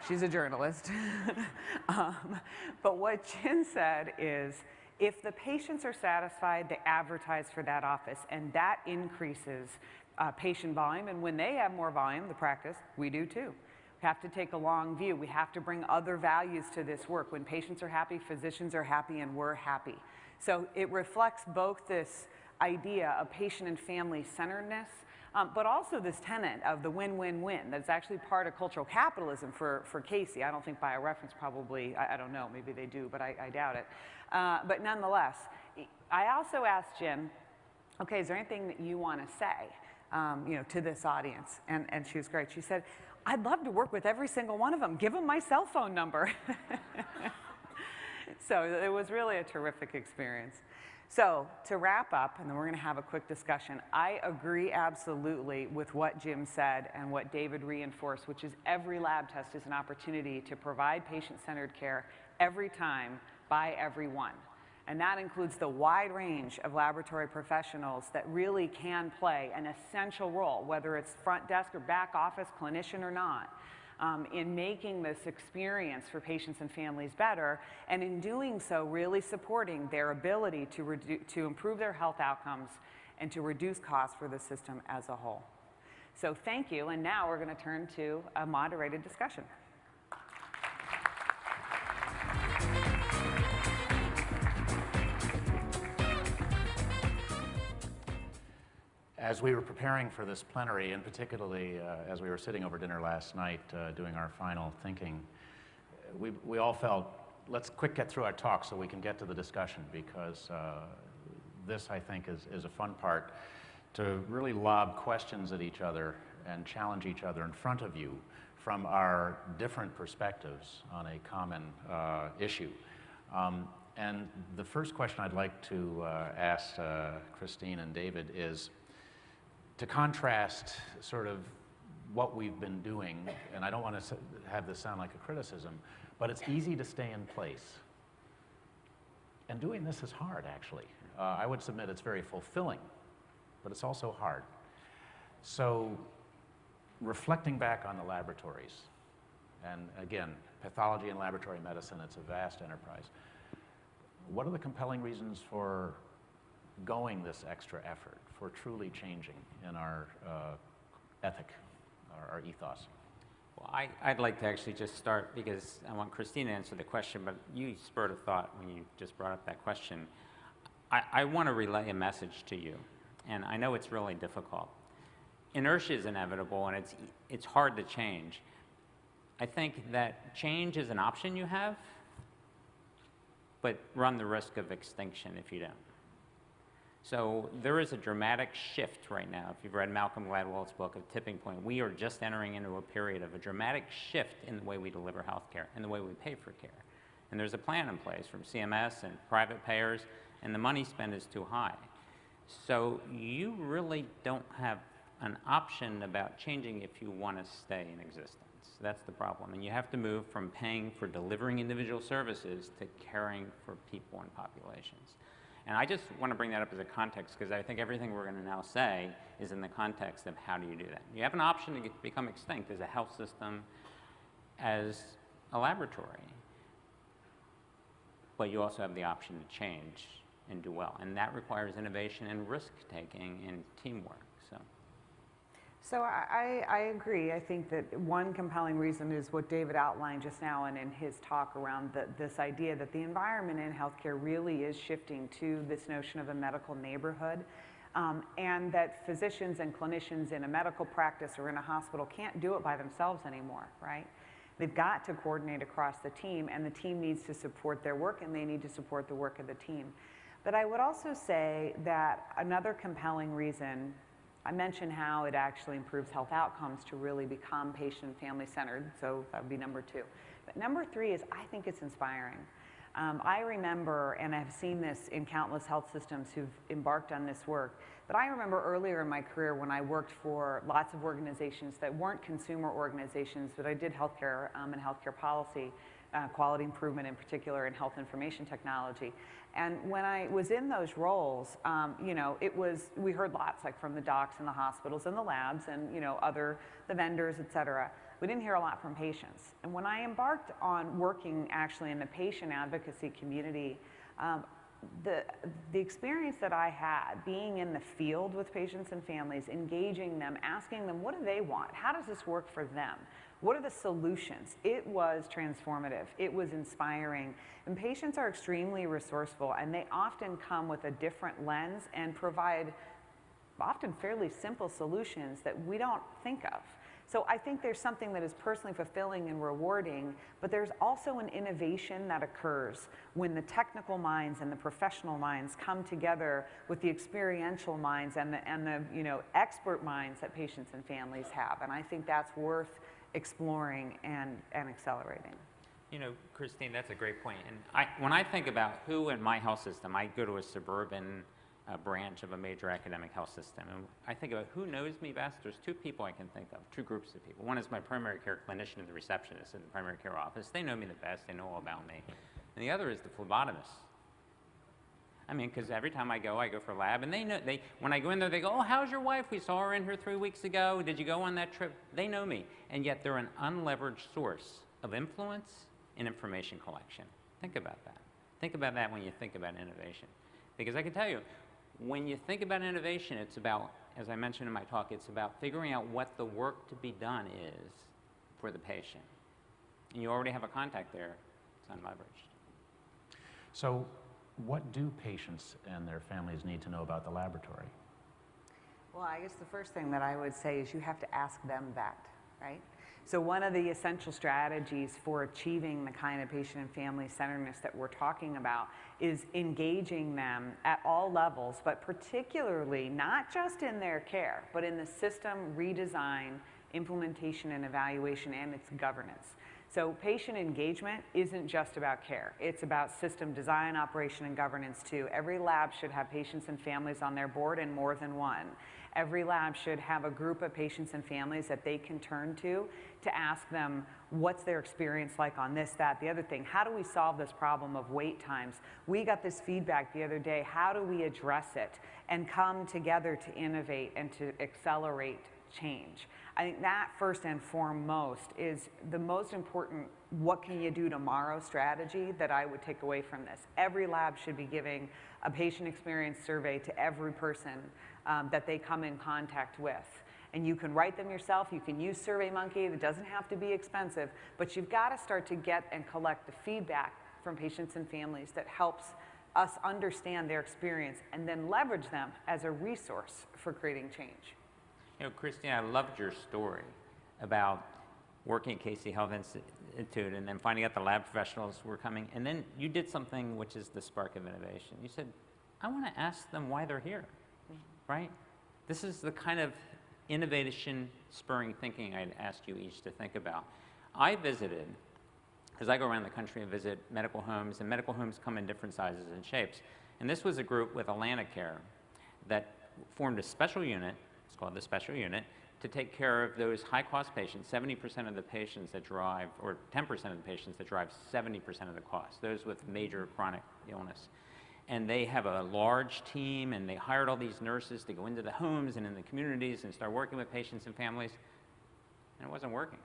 She's a journalist. But what Jen said is, if the patients are satisfied, they advertise for that office, and that increases patient volume. And when they have more volume, the practice, we do too. We have to take a long view. We have to bring other values to this work. When patients are happy, physicians are happy, and we're happy. So it reflects both this idea of patient and family centeredness, but also this tenet of the win-win-win. That's actually part of cultural capitalism for Casey. I don't think BioReference probably, I don't know, maybe they do, but I doubt it. But nonetheless, I also asked Jen, okay, is there anything that you want to say, to this audience? And she was great. She said, I'd love to work with every single one of them. Give them my cell phone number. So it was really a terrific experience. So to wrap up, and then we're going to have a quick discussion, I agree absolutely with what Jim said and what David reinforced, which is every lab test is an opportunity to provide patient-centered care every time by everyone. And that includes the wide range of laboratory professionals that really can play an essential role, whether it's front desk or back office, clinician or not, in making this experience for patients and families better, and in doing so, really supporting their ability to improve their health outcomes and to reduce costs for the system as a whole. So thank you, and now we're going to turn to a moderated discussion. As we were preparing for this plenary, and particularly as we were sitting over dinner last night doing our final thinking, we all felt, let's quick get through our talk so we can get to the discussion, because this, I think, is a fun part, to really lob questions at each other and challenge each other in front of you from our different perspectives on a common issue. And the first question I'd like to ask Christine and David is, to contrast sort of what we've been doing, and I don't want to have this sound like a criticism, but it's easy to stay in place. And doing this is hard, actually. I would submit it's very fulfilling, but it's also hard. So reflecting back on the laboratories, and again, pathology and laboratory medicine, it's a vast enterprise. What are the compelling reasons for going this extra effort, for truly changing in our ethic, our ethos? Well, I'd like to actually just start, because I want Christine to answer the question, but you spurred a thought when you just brought up that question. I want to relay a message to you, and I know it's really difficult. Inertia is inevitable, and it's hard to change. I think that change is an option you have, but run the risk of extinction if you don't. So there is a dramatic shift right now. If you've read Malcolm Gladwell's book, A Tipping Point, we are just entering into a period of a dramatic shift in the way we deliver health care and the way we pay for care. And there's a plan in place from CMS and private payers, and the money spent is too high. So you really don't have an option about changing if you want to stay in existence. That's the problem. And you have to move from paying for delivering individual services to caring for people and populations. And I just want to bring that up as a context, because I think everything we're going to now say is in the context of how do you do that. You have an option to become extinct as a health system, as a laboratory, but you also have the option to change and do well. And that requires innovation and risk-taking and teamwork. So I agree. I think that one compelling reason is what David outlined just now and in his talk around this idea that the environment in healthcare really is shifting to this notion of a medical neighborhood, and that physicians and clinicians in a medical practice or in a hospital can't do it by themselves anymore, right? They've got to coordinate across the team, and the team needs to support their work, and they need to support the work of the team. But I would also say that another compelling reason, I mentioned how it actually improves health outcomes to really become patient and family centered, so that would be number 2. But number 3 is I think it's inspiring. I remember, and I've seen this in countless health systems who've embarked on this work, but I remember earlier in my career when I worked for lots of organizations that weren't consumer organizations, but I did healthcare and healthcare policy, quality improvement in particular, and health information technology. And when I was in those roles, you know, we heard lots, like from the docs and the hospitals and the labs and, you know, the vendors, et cetera. We didn't hear a lot from patients. And when I embarked on working actually in the patient advocacy community, the experience that I had being in the field with patients and families, engaging them, asking them, what do they want? How does this work for them? What are the solutions? It was transformative. It was inspiring. And patients are extremely resourceful, and they often come with a different lens and provide often fairly simple solutions that we don't think of. So I think there's something that is personally fulfilling and rewarding, but there's also an innovation that occurs when the technical minds and the professional minds come together with the experiential minds and the you know, expert minds that patients and families have. And I think that's worth exploring and accelerating. You know, Christine, that's a great point. And when I think about who in my health system, I go to a suburban branch of a major academic health system, and I think about who knows me best. There's 2 people I can think of, 2 groups of people. One is my primary care clinician and the receptionist in the primary care office. They know me the best. They know all about me. And the other is the phlebotomist. I mean, because every time I go for lab, and they know, when I go in there, they go, oh, how's your wife? We saw her in here 3 weeks ago. Did you go on that trip? They know me, and yet they're an unleveraged source of influence and information collection. Think about that. Think about that when you think about innovation. Because I can tell you, when you think about innovation, it's about, as I mentioned in my talk, it's about figuring out what the work to be done is for the patient. And you already have a contact there. It's unleveraged. So what do patients and their families need to know about the laboratory? Well, I guess the first thing that I would say is you have to ask them that, right? So one of the essential strategies for achieving the kind of patient and family centeredness that we're talking about is engaging them at all levels, but particularly not just in their care, but in the system redesign, implementation and evaluation, and its governance. So patient engagement isn't just about care. It's about system design, operation, and governance too. Every lab should have patients and families on their board, and more than one. Every lab should have a group of patients and families that they can turn to ask them what's their experience like on this, that, the other thing. How do we solve this problem of wait times? We got this feedback the other day. How do we address it and come together to innovate and to accelerate change? I think that first and foremost is the most important what can you do tomorrow strategy that I would take away from this. Every lab should be giving a patient experience survey to every person that they come in contact with. And you can write them yourself, you can use SurveyMonkey, it doesn't have to be expensive, but you've got to start to get and collect the feedback from patients and families that helps us understand their experience and then leverage them as a resource for creating change. You know, Christine, I loved your story about working at Casey Health Institute and then finding out the lab professionals were coming. And then you did something which is the spark of innovation. You said, I want to ask them why they're here, right? This is the kind of innovation spurring thinking I'd ask you each to think about. I visited, because I go around the country and visit medical homes, and medical homes come in different sizes and shapes. And this was a group with AtlantiCare that formed a special unit, it's called the special unit, to take care of those high-cost patients, 70% of the patients that drive, or 10% of the patients that drive 70% of the cost, those with major chronic illness. And they have a large team, and they hired all these nurses to go into the homes and in the communities and start working with patients and families, and it wasn't working.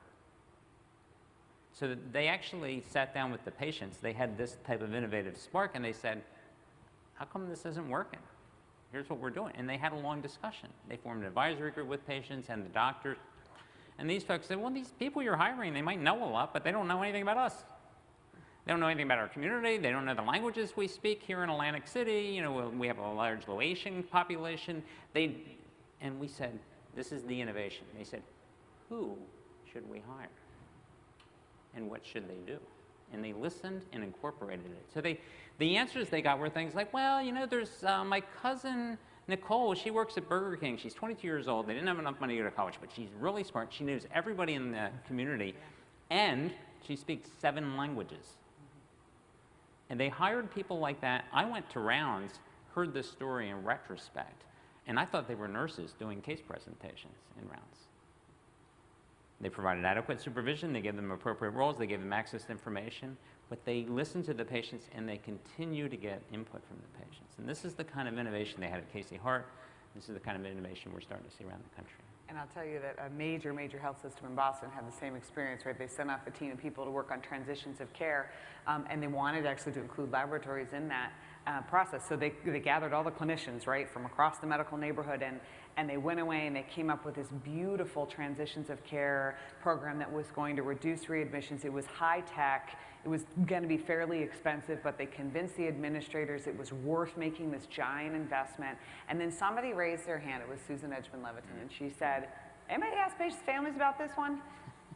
So they actually sat down with the patients. They had this type of innovative spark, and they said, how come this isn't working? Here's what we're doing. And they had a long discussion. They formed an advisory group with patients and the doctors. And these folks said, well, these people you're hiring, they might know a lot, but they don't know anything about us. They don't know anything about our community. They don't know the languages we speak here in Atlantic City. You know, we have a large Laotian population. And we said, this is the innovation. They said, who should we hire? And what should they do? and they listened and incorporated it. So the answers they got were things like, well, you know, there's my cousin Nicole, she works at Burger King. She's 22 years old. They didn't have enough money to go to college, but she's really smart. She knows everybody in the community, and she speaks 7 languages. And they hired people like that. I went to rounds, heard this story in retrospect, and I thought they were nurses doing case presentations in rounds. They provided adequate supervision, they gave them appropriate roles, they gave them access to information, but they listened to the patients and they continue to get input from the patients. And this is the kind of innovation they had at Casey Hart. This is the kind of innovation we're starting to see around the country. And I'll tell you that a major health system in Boston had the same experience, right? They sent off a team of people to work on transitions of care, and they wanted actually to include laboratories in that process. So they gathered all the clinicians, right, from across the medical neighborhood, and they went away and they came up with this beautiful transitions of care program that was going to reduce readmissions. It was high tech. It was going to be fairly expensive, but they convinced the administrators it was worth making this giant investment. And then somebody raised their hand. It was Susan Edgman-Levitin, and she said, anybody ask patients' families about this one?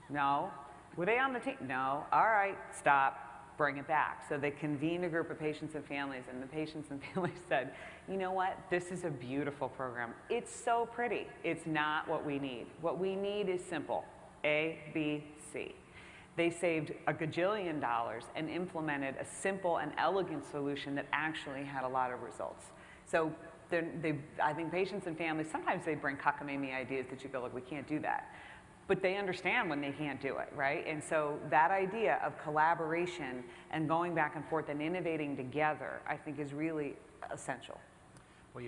No. Were they on the team? No. All right, stop. Bring it back. So they convened a group of patients and families, and the patients and families said, you know what, this is a beautiful program. It's so pretty. It's not what we need. What we need is simple, A, B, C. They saved a gajillion dollars and implemented a simple and elegant solution that actually had a lot of results. So I think patients and families, sometimes they bring cockamamie ideas that you go, like, we can't do that. But they understand when they can't do it, right? And so that idea of collaboration and going back and forth and innovating together, I think is really essential. Well,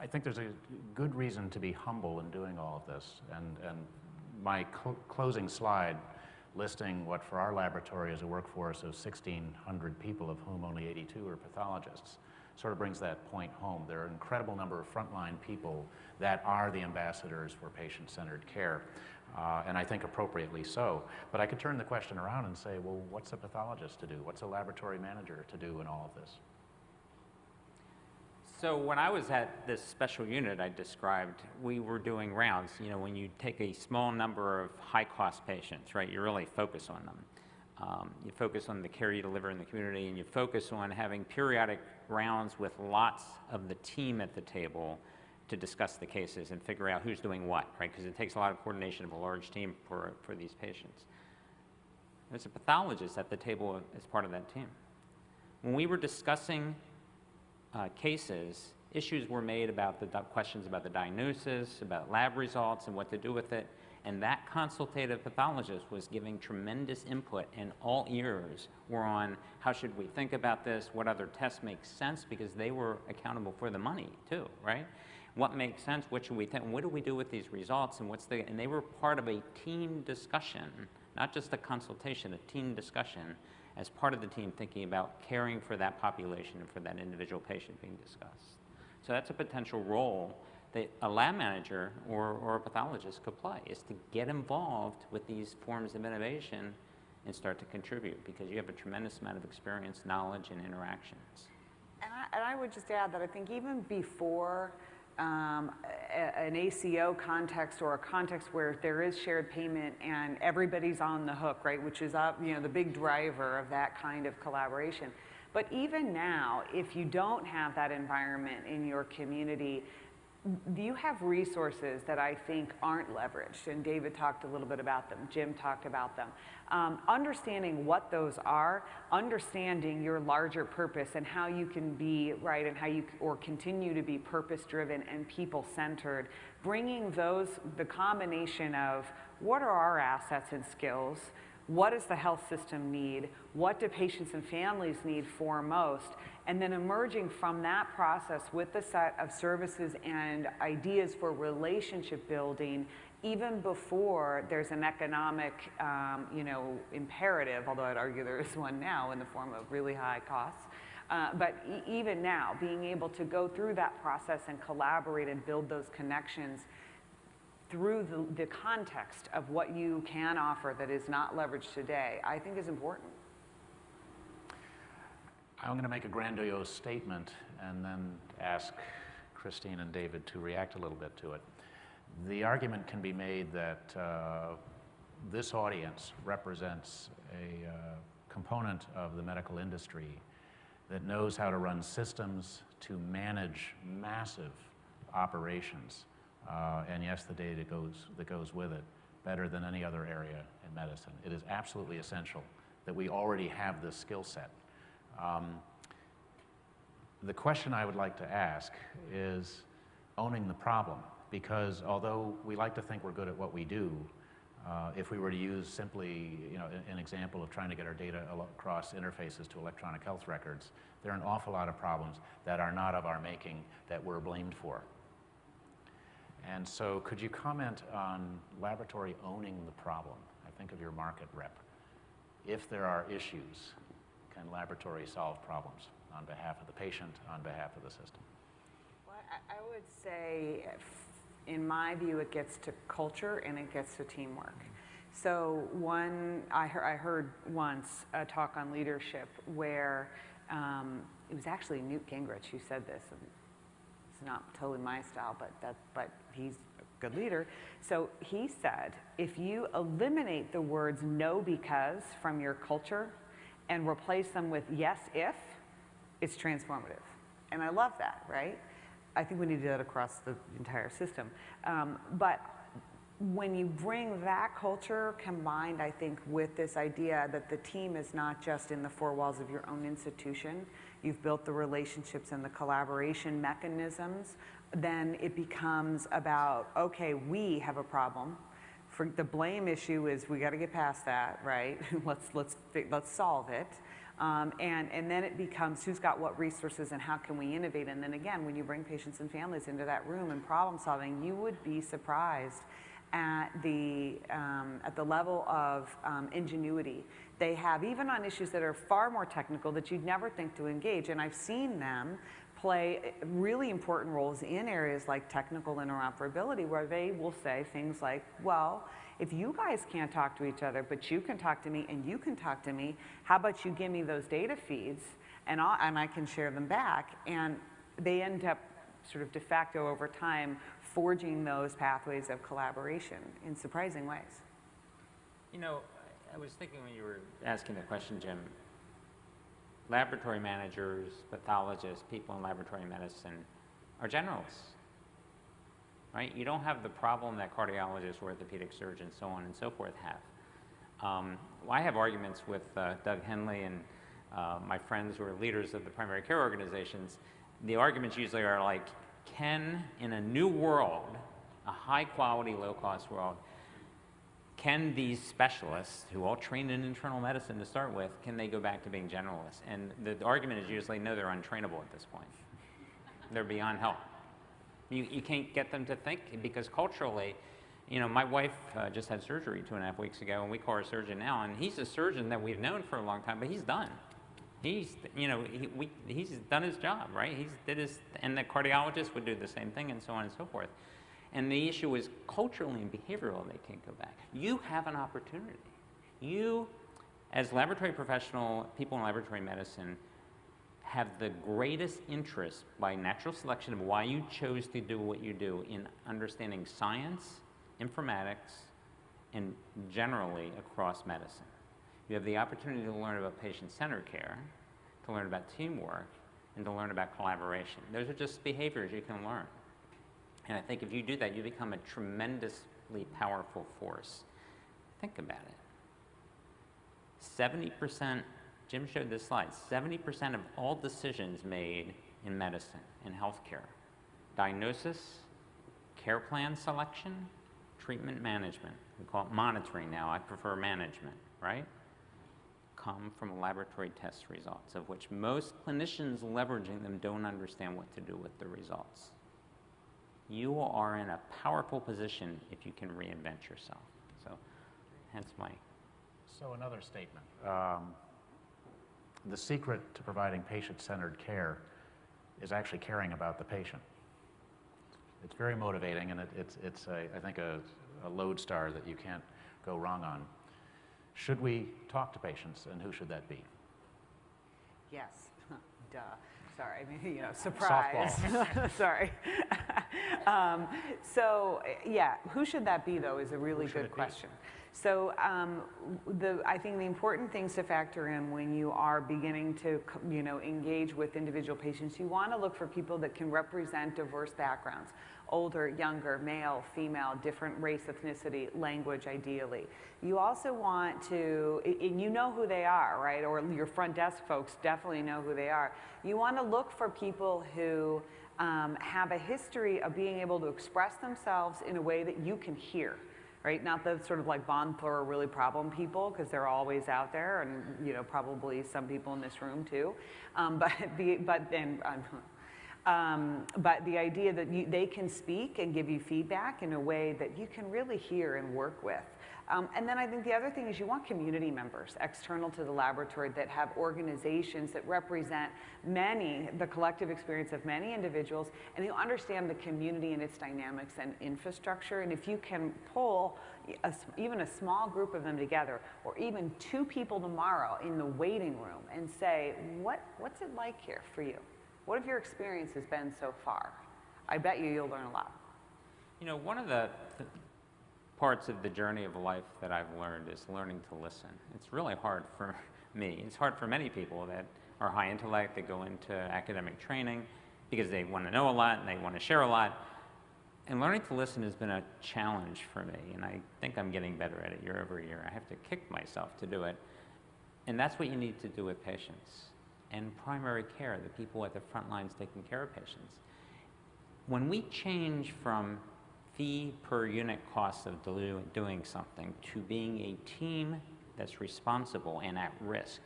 I think there's a good reason to be humble in doing all of this. And my closing slide listing what for our laboratory is a workforce of 1,600 people, of whom only 82 are pathologists, sort of brings that point home. There are an incredible number of frontline people that are the ambassadors for patient-centered care, and I think appropriately so. But I could turn the question around and say, well, what's a pathologist to do? What's a laboratory manager to do in all of this? So when I was at this special unit I described, we were doing rounds. You know, when you take a small number of high-cost patients, right, you really focus on them. You focus on the care you deliver in the community, and you focus on having periodic rounds with lots of the team at the table to discuss the cases and figure out who's doing what, right? Because it takes a lot of coordination of a large team for these patients. There's a pathologist at the table as part of that team. When we were discussing cases, issues were made about the questions about the diagnosis, about lab results, and what to do with it. And that consultative pathologist was giving tremendous input, and all ears were on how should we think about this, what other tests make sense, because they were accountable for the money too, right? What makes sense, what should we think, what do we do with these results, and and they were part of a team discussion, not just a consultation, a team discussion as part of the team thinking about caring for that population and for that individual patient being discussed. So that's a potential role that a lab manager or a pathologist could play, is to get involved with these forms of innovation and start to contribute, because you have a tremendous amount of experience, knowledge, and interactions. And I would just add that I think even before an ACO context, or a context where there is shared payment and everybody's on the hook, right, which is the big driver of that kind of collaboration. But even now, if you don't have that environment in your community, you have resources that I think aren't leveraged, and David talked a little bit about them, Jim talked about them. Understanding what those are, understanding your larger purpose and how you can be, right, and how you continue to be purpose-driven and people-centered, bringing the combination of what are our assets and skills, what does the health system need, what do patients and families need foremost, and then emerging from that process with the set of services and ideas for relationship building, even before there's an economic imperative, although I'd argue there is one now in the form of really high costs. But even now, being able to go through that process and collaborate and build those connections through the context of what you can offer that is not leveraged today, I think is important. I'm going to make a grandiose statement and then ask Christine and David to react a little bit to it. The argument can be made that this audience represents a component of the medical industry that knows how to run systems to manage massive operations, and yes, the data that goes with it, better than any other area in medicine. It is absolutely essential that we already have this skill set. The question I would like to ask is owning the problem, because although we like to think we're good at what we do, if we were to use simply, an example of trying to get our data across interfaces to electronic health records, there are an awful lot of problems that are not of our making that we're blamed for. And so could you comment on laboratory owning the problem? I think of your market rep. If there are issues, can laboratory solve problems on behalf of the patient, on behalf of the system? Well, I would say, in my view, it gets to culture and it gets to teamwork. So I heard once a talk on leadership where it was actually Newt Gingrich who said this. It's not totally my style, but he's a good leader. So he said, if you eliminate the words "no because" from your culture and replace them with "yes if," it's transformative. And I love that, right? I think we need to do that across the entire system. But when you bring that culture combined, I think, with this idea that the team is not just in the four walls of your own institution, you've built the relationships and the collaboration mechanisms, then it becomes about, okay, we have a problem. For the blame issue is we got to get past that, right? let's solve it. And then it becomes who's got what resources and how can we innovate. And then again, when you bring patients and families into that room and problem solving, you would be surprised at the level of ingenuity they have, even on issues that are far more technical that you'd never think to engage. And I've seen them play really important roles in areas like technical interoperability, where they will say things like, well, if you guys can't talk to each other, but you can talk to me and you can talk to me, how about you give me those data feeds and I can share them back? And they end up sort of de facto over time forging those pathways of collaboration in surprising ways. You know, I was thinking when you were asking the question, Jim, laboratory managers, pathologists, people in laboratory medicine are generalists, right? You don't have the problem that cardiologists, orthopedic surgeons, so on and so forth have. I have arguments with Doug Henley and my friends who are leaders of the primary care organizations. The arguments usually are like, can, in a new world, a high-quality, low-cost world, can these specialists, who all trained in internal medicine to start with, can they go back to being generalists? And the argument is usually, no, they're untrainable at this point. They're beyond help. You can't get them to think, because culturally, my wife just had surgery 2.5 weeks ago, and we call her surgeon now, and he's a surgeon that we've known for a long time, but he's done. He's done his job, right? And the cardiologist would do the same thing, and so on and so forth. And the issue is culturally and behavioral, they can't go back. You have an opportunity. You, as laboratory professional, people in laboratory medicine, have the greatest interest by natural selection of why you chose to do what you do in understanding science, informatics, and generally across medicine. You have the opportunity to learn about patient-centered care, to learn about teamwork, and to learn about collaboration. Those are just behaviors you can learn. And I think if you do that, you become a tremendously powerful force. Think about it. 70%, Jim showed this slide, 70% of all decisions made in medicine, in healthcare, diagnosis, care plan selection, treatment management, we call it monitoring now, I prefer management, right? Come from laboratory test results, of which most clinicians leveraging them don't understand what to do with the results. You are in a powerful position if you can reinvent yourself. So, hence my... So another statement. The secret to providing patient-centered care is actually caring about the patient. It's very motivating, and it's I think, a lodestar that you can't go wrong on. Should we talk to patients, and who should that be? Yes. Duh. Sorry, surprise. Sorry. So, yeah, who should that be, though, is a really good question. So I think the important things to factor in when you are beginning to engage with individual patients, you want to look for people that can represent diverse backgrounds. Older, younger, male, female, different race, ethnicity, language, ideally. You also want to, and you know who they are, right? Or your front desk folks definitely know who they are. You want to look for people who have a history of being able to express themselves in a way that you can hear. Right? Not the sort of like Von Thor really problem people, because they're always out there, and probably some people in this room too. But the idea that they can speak and give you feedback in a way that you can really hear and work with. And then I think the other thing is you want community members external to the laboratory that have organizations that represent the collective experience of many individuals, and who understand the community and its dynamics and infrastructure. And if you can pull even a small group of them together, or even 2 people tomorrow in the waiting room, and say, what's it like here for you? What have your experiences been so far? I bet you'll learn a lot. One of the parts of the journey of life that I've learned is learning to listen. It's really hard for me. It's hard for many people that are high intellect, that go into academic training because they want to know a lot and they want to share a lot. And learning to listen has been a challenge for me, and I think I'm getting better at it year over year. I have to kick myself to do it. And that's what you need to do with patients and primary care, the people at the front lines taking care of patients. When we change from fee per unit cost of doing something to being a team that's responsible and at risk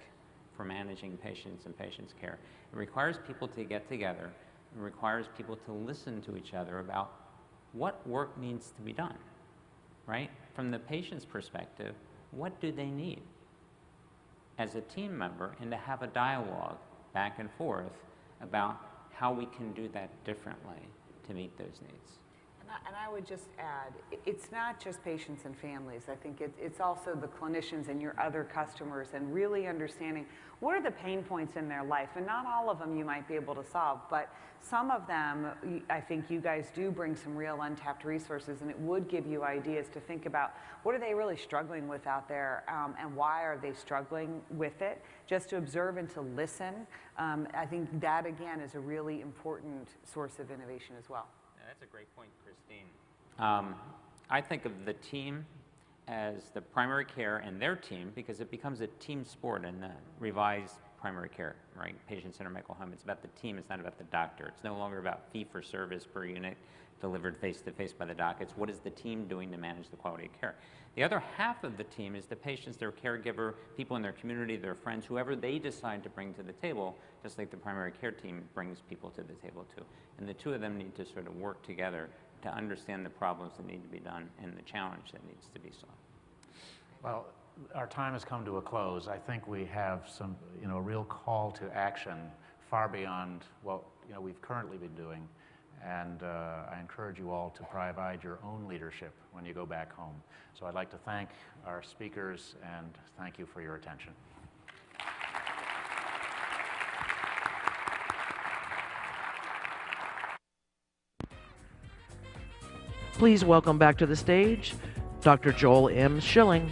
for managing patients and patients' care, it requires people to get together. It requires people to listen to each other about what work needs to be done, right? From the patient's perspective, what do they need as a team member, and to have a dialogue back and forth about how we can do that differently to meet those needs. And I would just add, it's not just patients and families. I think it's also the clinicians and your other customers, and really understanding what are the pain points in their life. And not all of them you might be able to solve, but some of them, I think you guys do bring some real untapped resources, and it would give you ideas to think about what are they really struggling with out there, and why are they struggling with it, just to observe and to listen. I think that, again, is a really important source of innovation as well. That's a great point, Christine. I think of the team as the primary care and their team, because it becomes a team sport in the revised primary care, right? Patient-centered medical home. It's about the team. It's not about the doctor. It's no longer about fee-for-service per unit delivered face-to-face by the doc. It's what is the team doing to manage the quality of care. The other half of the team is the patients, their caregiver, people in their community, their friends, whoever they decide to bring to the table, just like the primary care team brings people to the table too. And the two of them need to sort of work together to understand the problems that need to be done and the challenge that needs to be solved. Well, our time has come to a close. I think we have some, a real call to action far beyond what we've currently been doing. And I encourage you all to provide your own leadership when you go back home. So I'd like to thank our speakers and thank you for your attention. Please welcome back to the stage Dr. Joel M. Schilling.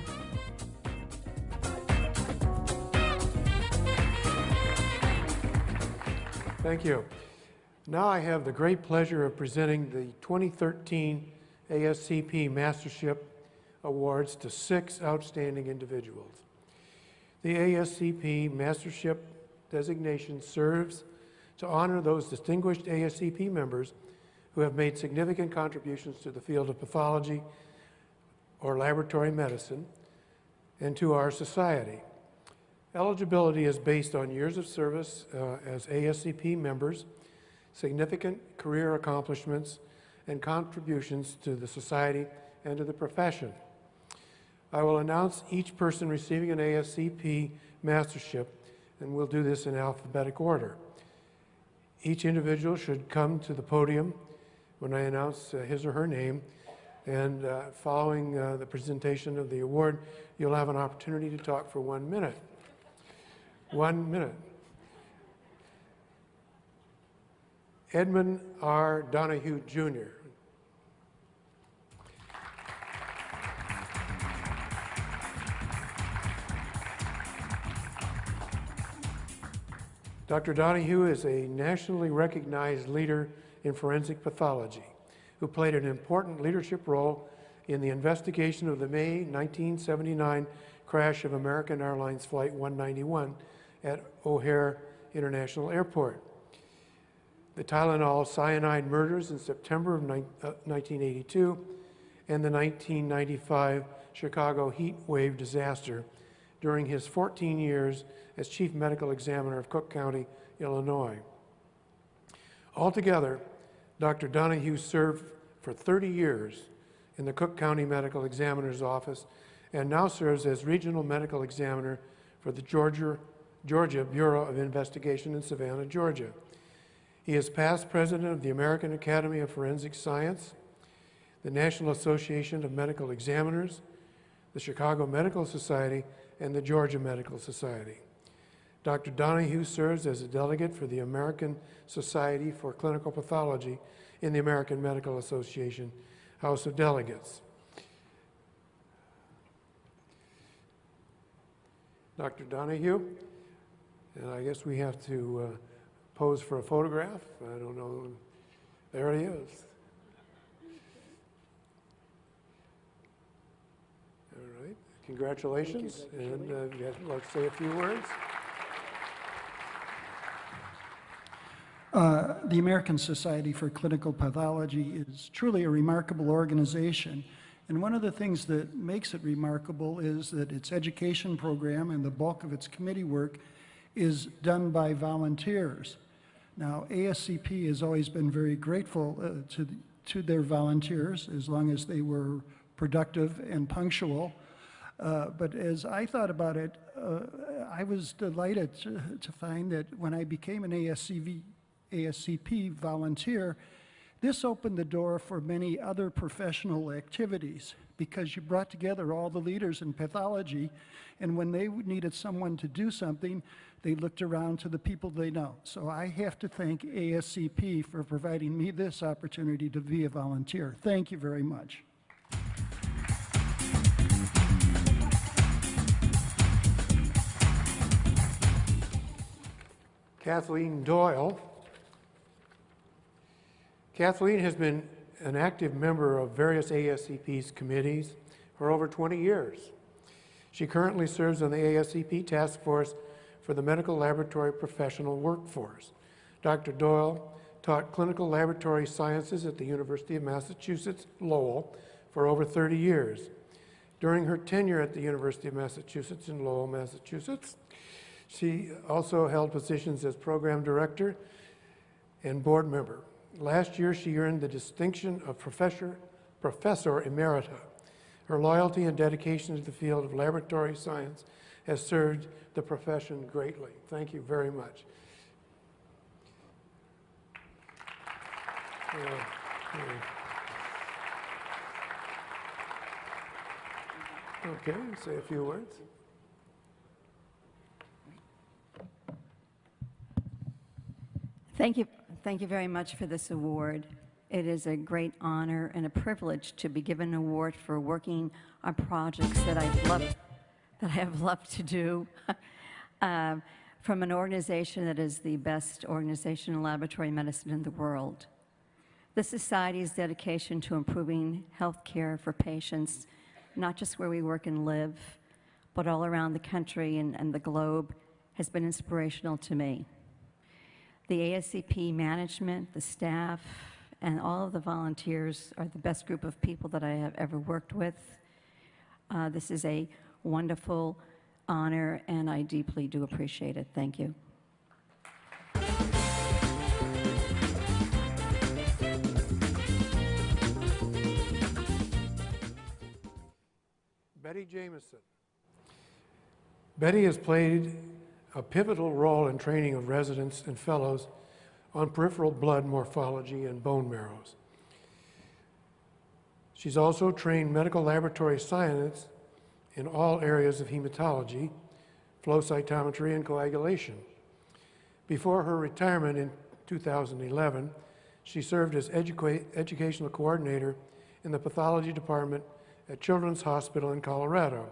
Thank you. Now I have the great pleasure of presenting the 2013 ASCP Mastership Awards to 6 outstanding individuals. The ASCP Mastership designation serves to honor those distinguished ASCP members who have made significant contributions to the field of pathology or laboratory medicine and to our society. Eligibility is based on years of service as ASCP members, significant career accomplishments, and contributions to the society and to the profession. I will announce each person receiving an ASCP Mastership, and we'll do this in alphabetic order. Each individual should come to the podium when I announce his or her name, and following the presentation of the award, you'll have an opportunity to talk for 1 minute. 1 minute. Edmund R. Donahue, Jr. Dr. Donahue is a nationally recognized leader in forensic pathology who played an important leadership role in the investigation of the May 1979 crash of American Airlines Flight 191 at O'Hare International Airport, the Tylenol cyanide murders in September of 1982, and the 1995 Chicago heat wave disaster during his 14 years as Chief Medical Examiner of Cook County, Illinois. Altogether, Dr. Donahue served for 30 years in the Cook County Medical Examiner's Office and now serves as Regional Medical Examiner for the Georgia Bureau of Investigation in Savannah, Georgia. He is past president of the American Academy of Forensic Science, the National Association of Medical Examiners, the Chicago Medical Society, and the Georgia Medical Society. Dr. Donahue serves as a delegate for the American Society for Clinical Pathology in the American Medical Association House of Delegates. Dr. Donahue, and I guess we have to pose for a photograph. I don't know. There he is. All right. Congratulations. And you'd like to say a few words? The American Society for Clinical Pathology is truly a remarkable organization. And one of the things that makes it remarkable is that its education program and the bulk of its committee work is done by volunteers. Now, ASCP has always been very grateful to their volunteers as long as they were productive and punctual. But as I thought about it, I was delighted to find that when I became an ASCP volunteer, this opened the door for many other professional activities because you brought together all the leaders in pathology, and when they needed someone to do something, they looked around to the people they know. So I have to thank ASCP for providing me this opportunity to be a volunteer. Thank you very much. Kathleen Doyle. Kathleen has been an active member of various ASCP's committees for over 20 years. She currently serves on the ASCP Task Force for the Medical Laboratory Professional Workforce. Dr. Doyle taught clinical laboratory sciences at the University of Massachusetts, Lowell, for over 30 years. During her tenure at the University of Massachusetts in Lowell, Massachusetts, she also held positions as program director and board member. Last year, she earned the distinction of Professor Emerita. Her loyalty and dedication to the field of laboratory science has served the profession greatly. Thank you very much. Okay, say a few words. Thank you very much for this award. It is a great honor and a privilege to be given an award for working on projects that I have loved to do from an organization that is the best organization in laboratory medicine in the world. The Society's dedication to improving health care for patients, not just where we work and live, but all around the country and the globe, has been inspirational to me. The ASCP management, the staff, and all of the volunteers are the best group of people that I have ever worked with. This is a wonderful honor, and I deeply do appreciate it. Thank you. Betty Jameson. Betty has played a pivotal role in training of residents and fellows on peripheral blood morphology and bone marrows. She's also trained medical laboratory science in all areas of hematology, flow cytometry, and coagulation. Before her retirement in 2011, she served as educational coordinator in the pathology department at Children's Hospital in Colorado.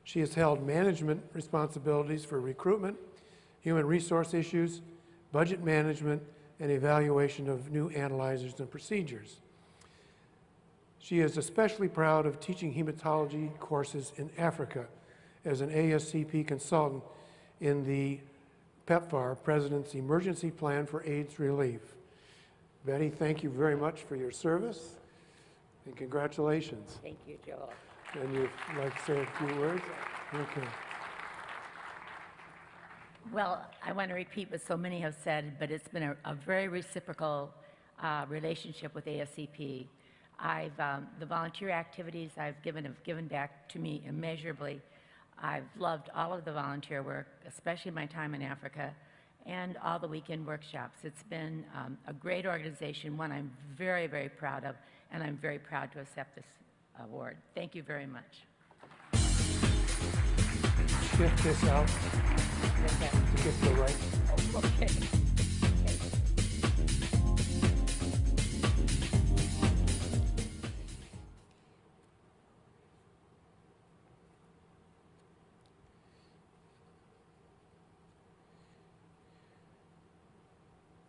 She has held management responsibilities for recruitment, human resource issues, budget management, and evaluation of new analyzers and procedures. She is especially proud of teaching hematology courses in Africa as an ASCP consultant in the PEPFAR, President's Emergency Plan for AIDS Relief. Betty, thank you very much for your service, and congratulations. Thank you, Joel. And you'd like to say a few words? Okay. Well, I want to repeat what so many have said, but it's been a very reciprocal relationship with ASCP. The volunteer activities I've given have given back to me immeasurably. I've loved all of the volunteer work, especially my time in Africa, and all the weekend workshops. It's been a great organization, one I'm very, very proud of, and I'm very proud to accept this award. Thank you very much. Shift this out to get the right. Oh, okay.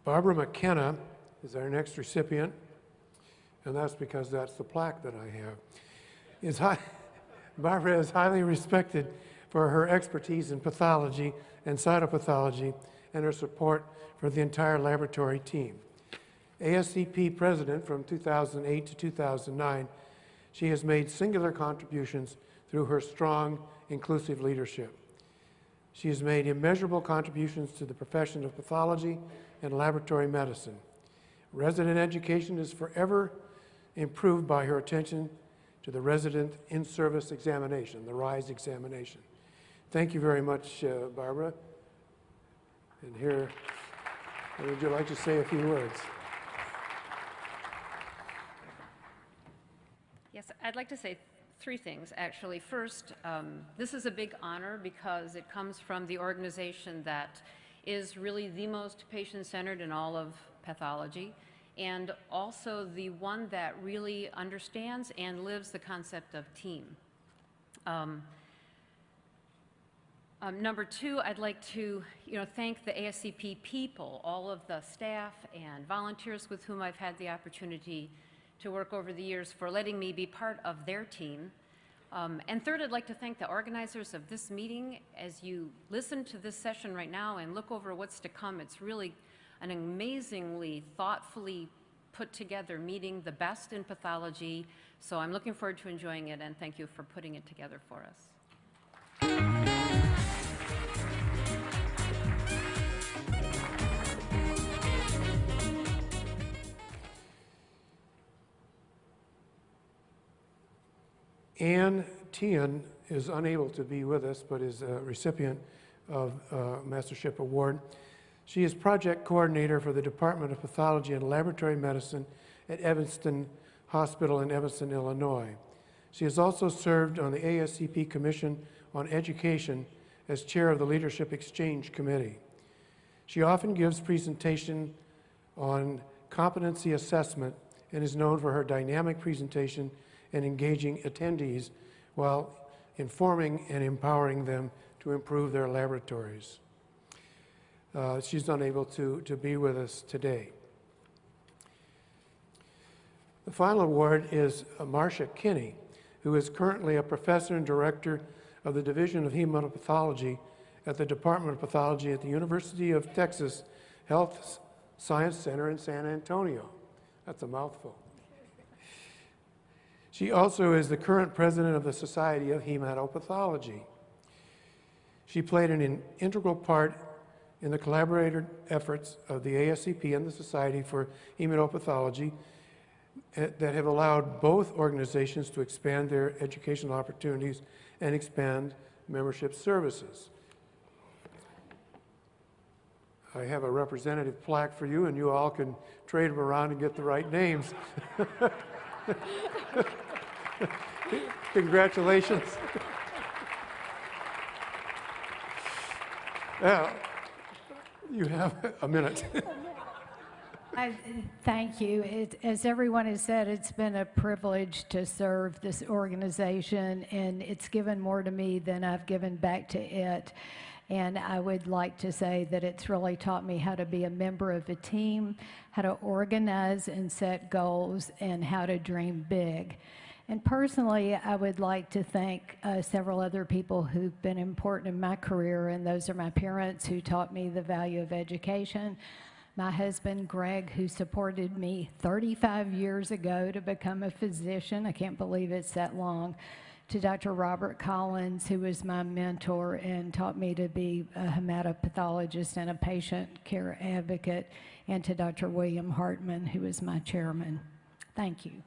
Barbara McKenna is our next recipient, and that's because that's the plaque that I have. Barbara is highly respected for her expertise in pathology and cytopathology and her support for the entire laboratory team. ASCP president from 2008 to 2009, she has made singular contributions through her strong, inclusive leadership. She has made immeasurable contributions to the profession of pathology and laboratory medicine. Resident education is forever improved by her attention to the resident in-service examination, the RISE examination. Thank you very much, Barbara. And here, would you like to say a few words? Yes, I'd like to say three things, actually. First, this is a big honor because it comes from the organization that is really the most patient-centered in all of pathology, and also the one that really understands and lives the concept of team. Number two, I'd like to thank the ASCP people, all of the staff and volunteers with whom I've had the opportunity to work over the years for letting me be part of their team. And third, I'd like to thank the organizers of this meeting. As you listen to this session right now and look over what's to come, it's really an amazingly thoughtfully put together meeting, the best in pathology. So I'm looking forward to enjoying it, and thank you for putting it together for us. Ann Tian is unable to be with us, but is a recipient of Mastership Award. She is project coordinator for the Department of Pathology and Laboratory Medicine at Evanston Hospital in Evanston, Illinois. She has also served on the ASCP Commission on Education as chair of the Leadership Exchange Committee. She often gives presentation on competency assessment and is known for her dynamic presentation and engaging attendees while informing and empowering them to improve their laboratories. She's unable to be with us today. The final award is Marcia Kinney, who is currently a professor and director of the Division of Hematopathology at the Department of Pathology at the University of Texas Health Science Center in San Antonio. That's a mouthful. She also is the current president of the Society of Hematopathology. She played an integral part in the collaborative efforts of the ASCP and the Society for Hematopathology that have allowed both organizations to expand their educational opportunities and expand membership services. I have a representative plaque for you, and you all can trade them around and get the right names. Congratulations. Well, you have a minute. Thank you. As everyone has said, it's been a privilege to serve this organization, and it's given more to me than I've given back to it. And I would like to say that it's really taught me how to be a member of a team, how to organize and set goals, and how to dream big. And personally, I would like to thank several other people who've been important in my career, and those are my parents who taught me the value of education, my husband, Greg, who supported me 35 years ago to become a physician. I can't believe it's that long. To Dr. Robert Collins, who was my mentor and taught me to be a hematopathologist and a patient care advocate, and to Dr. William Hartman, who was my chairman. Thank you.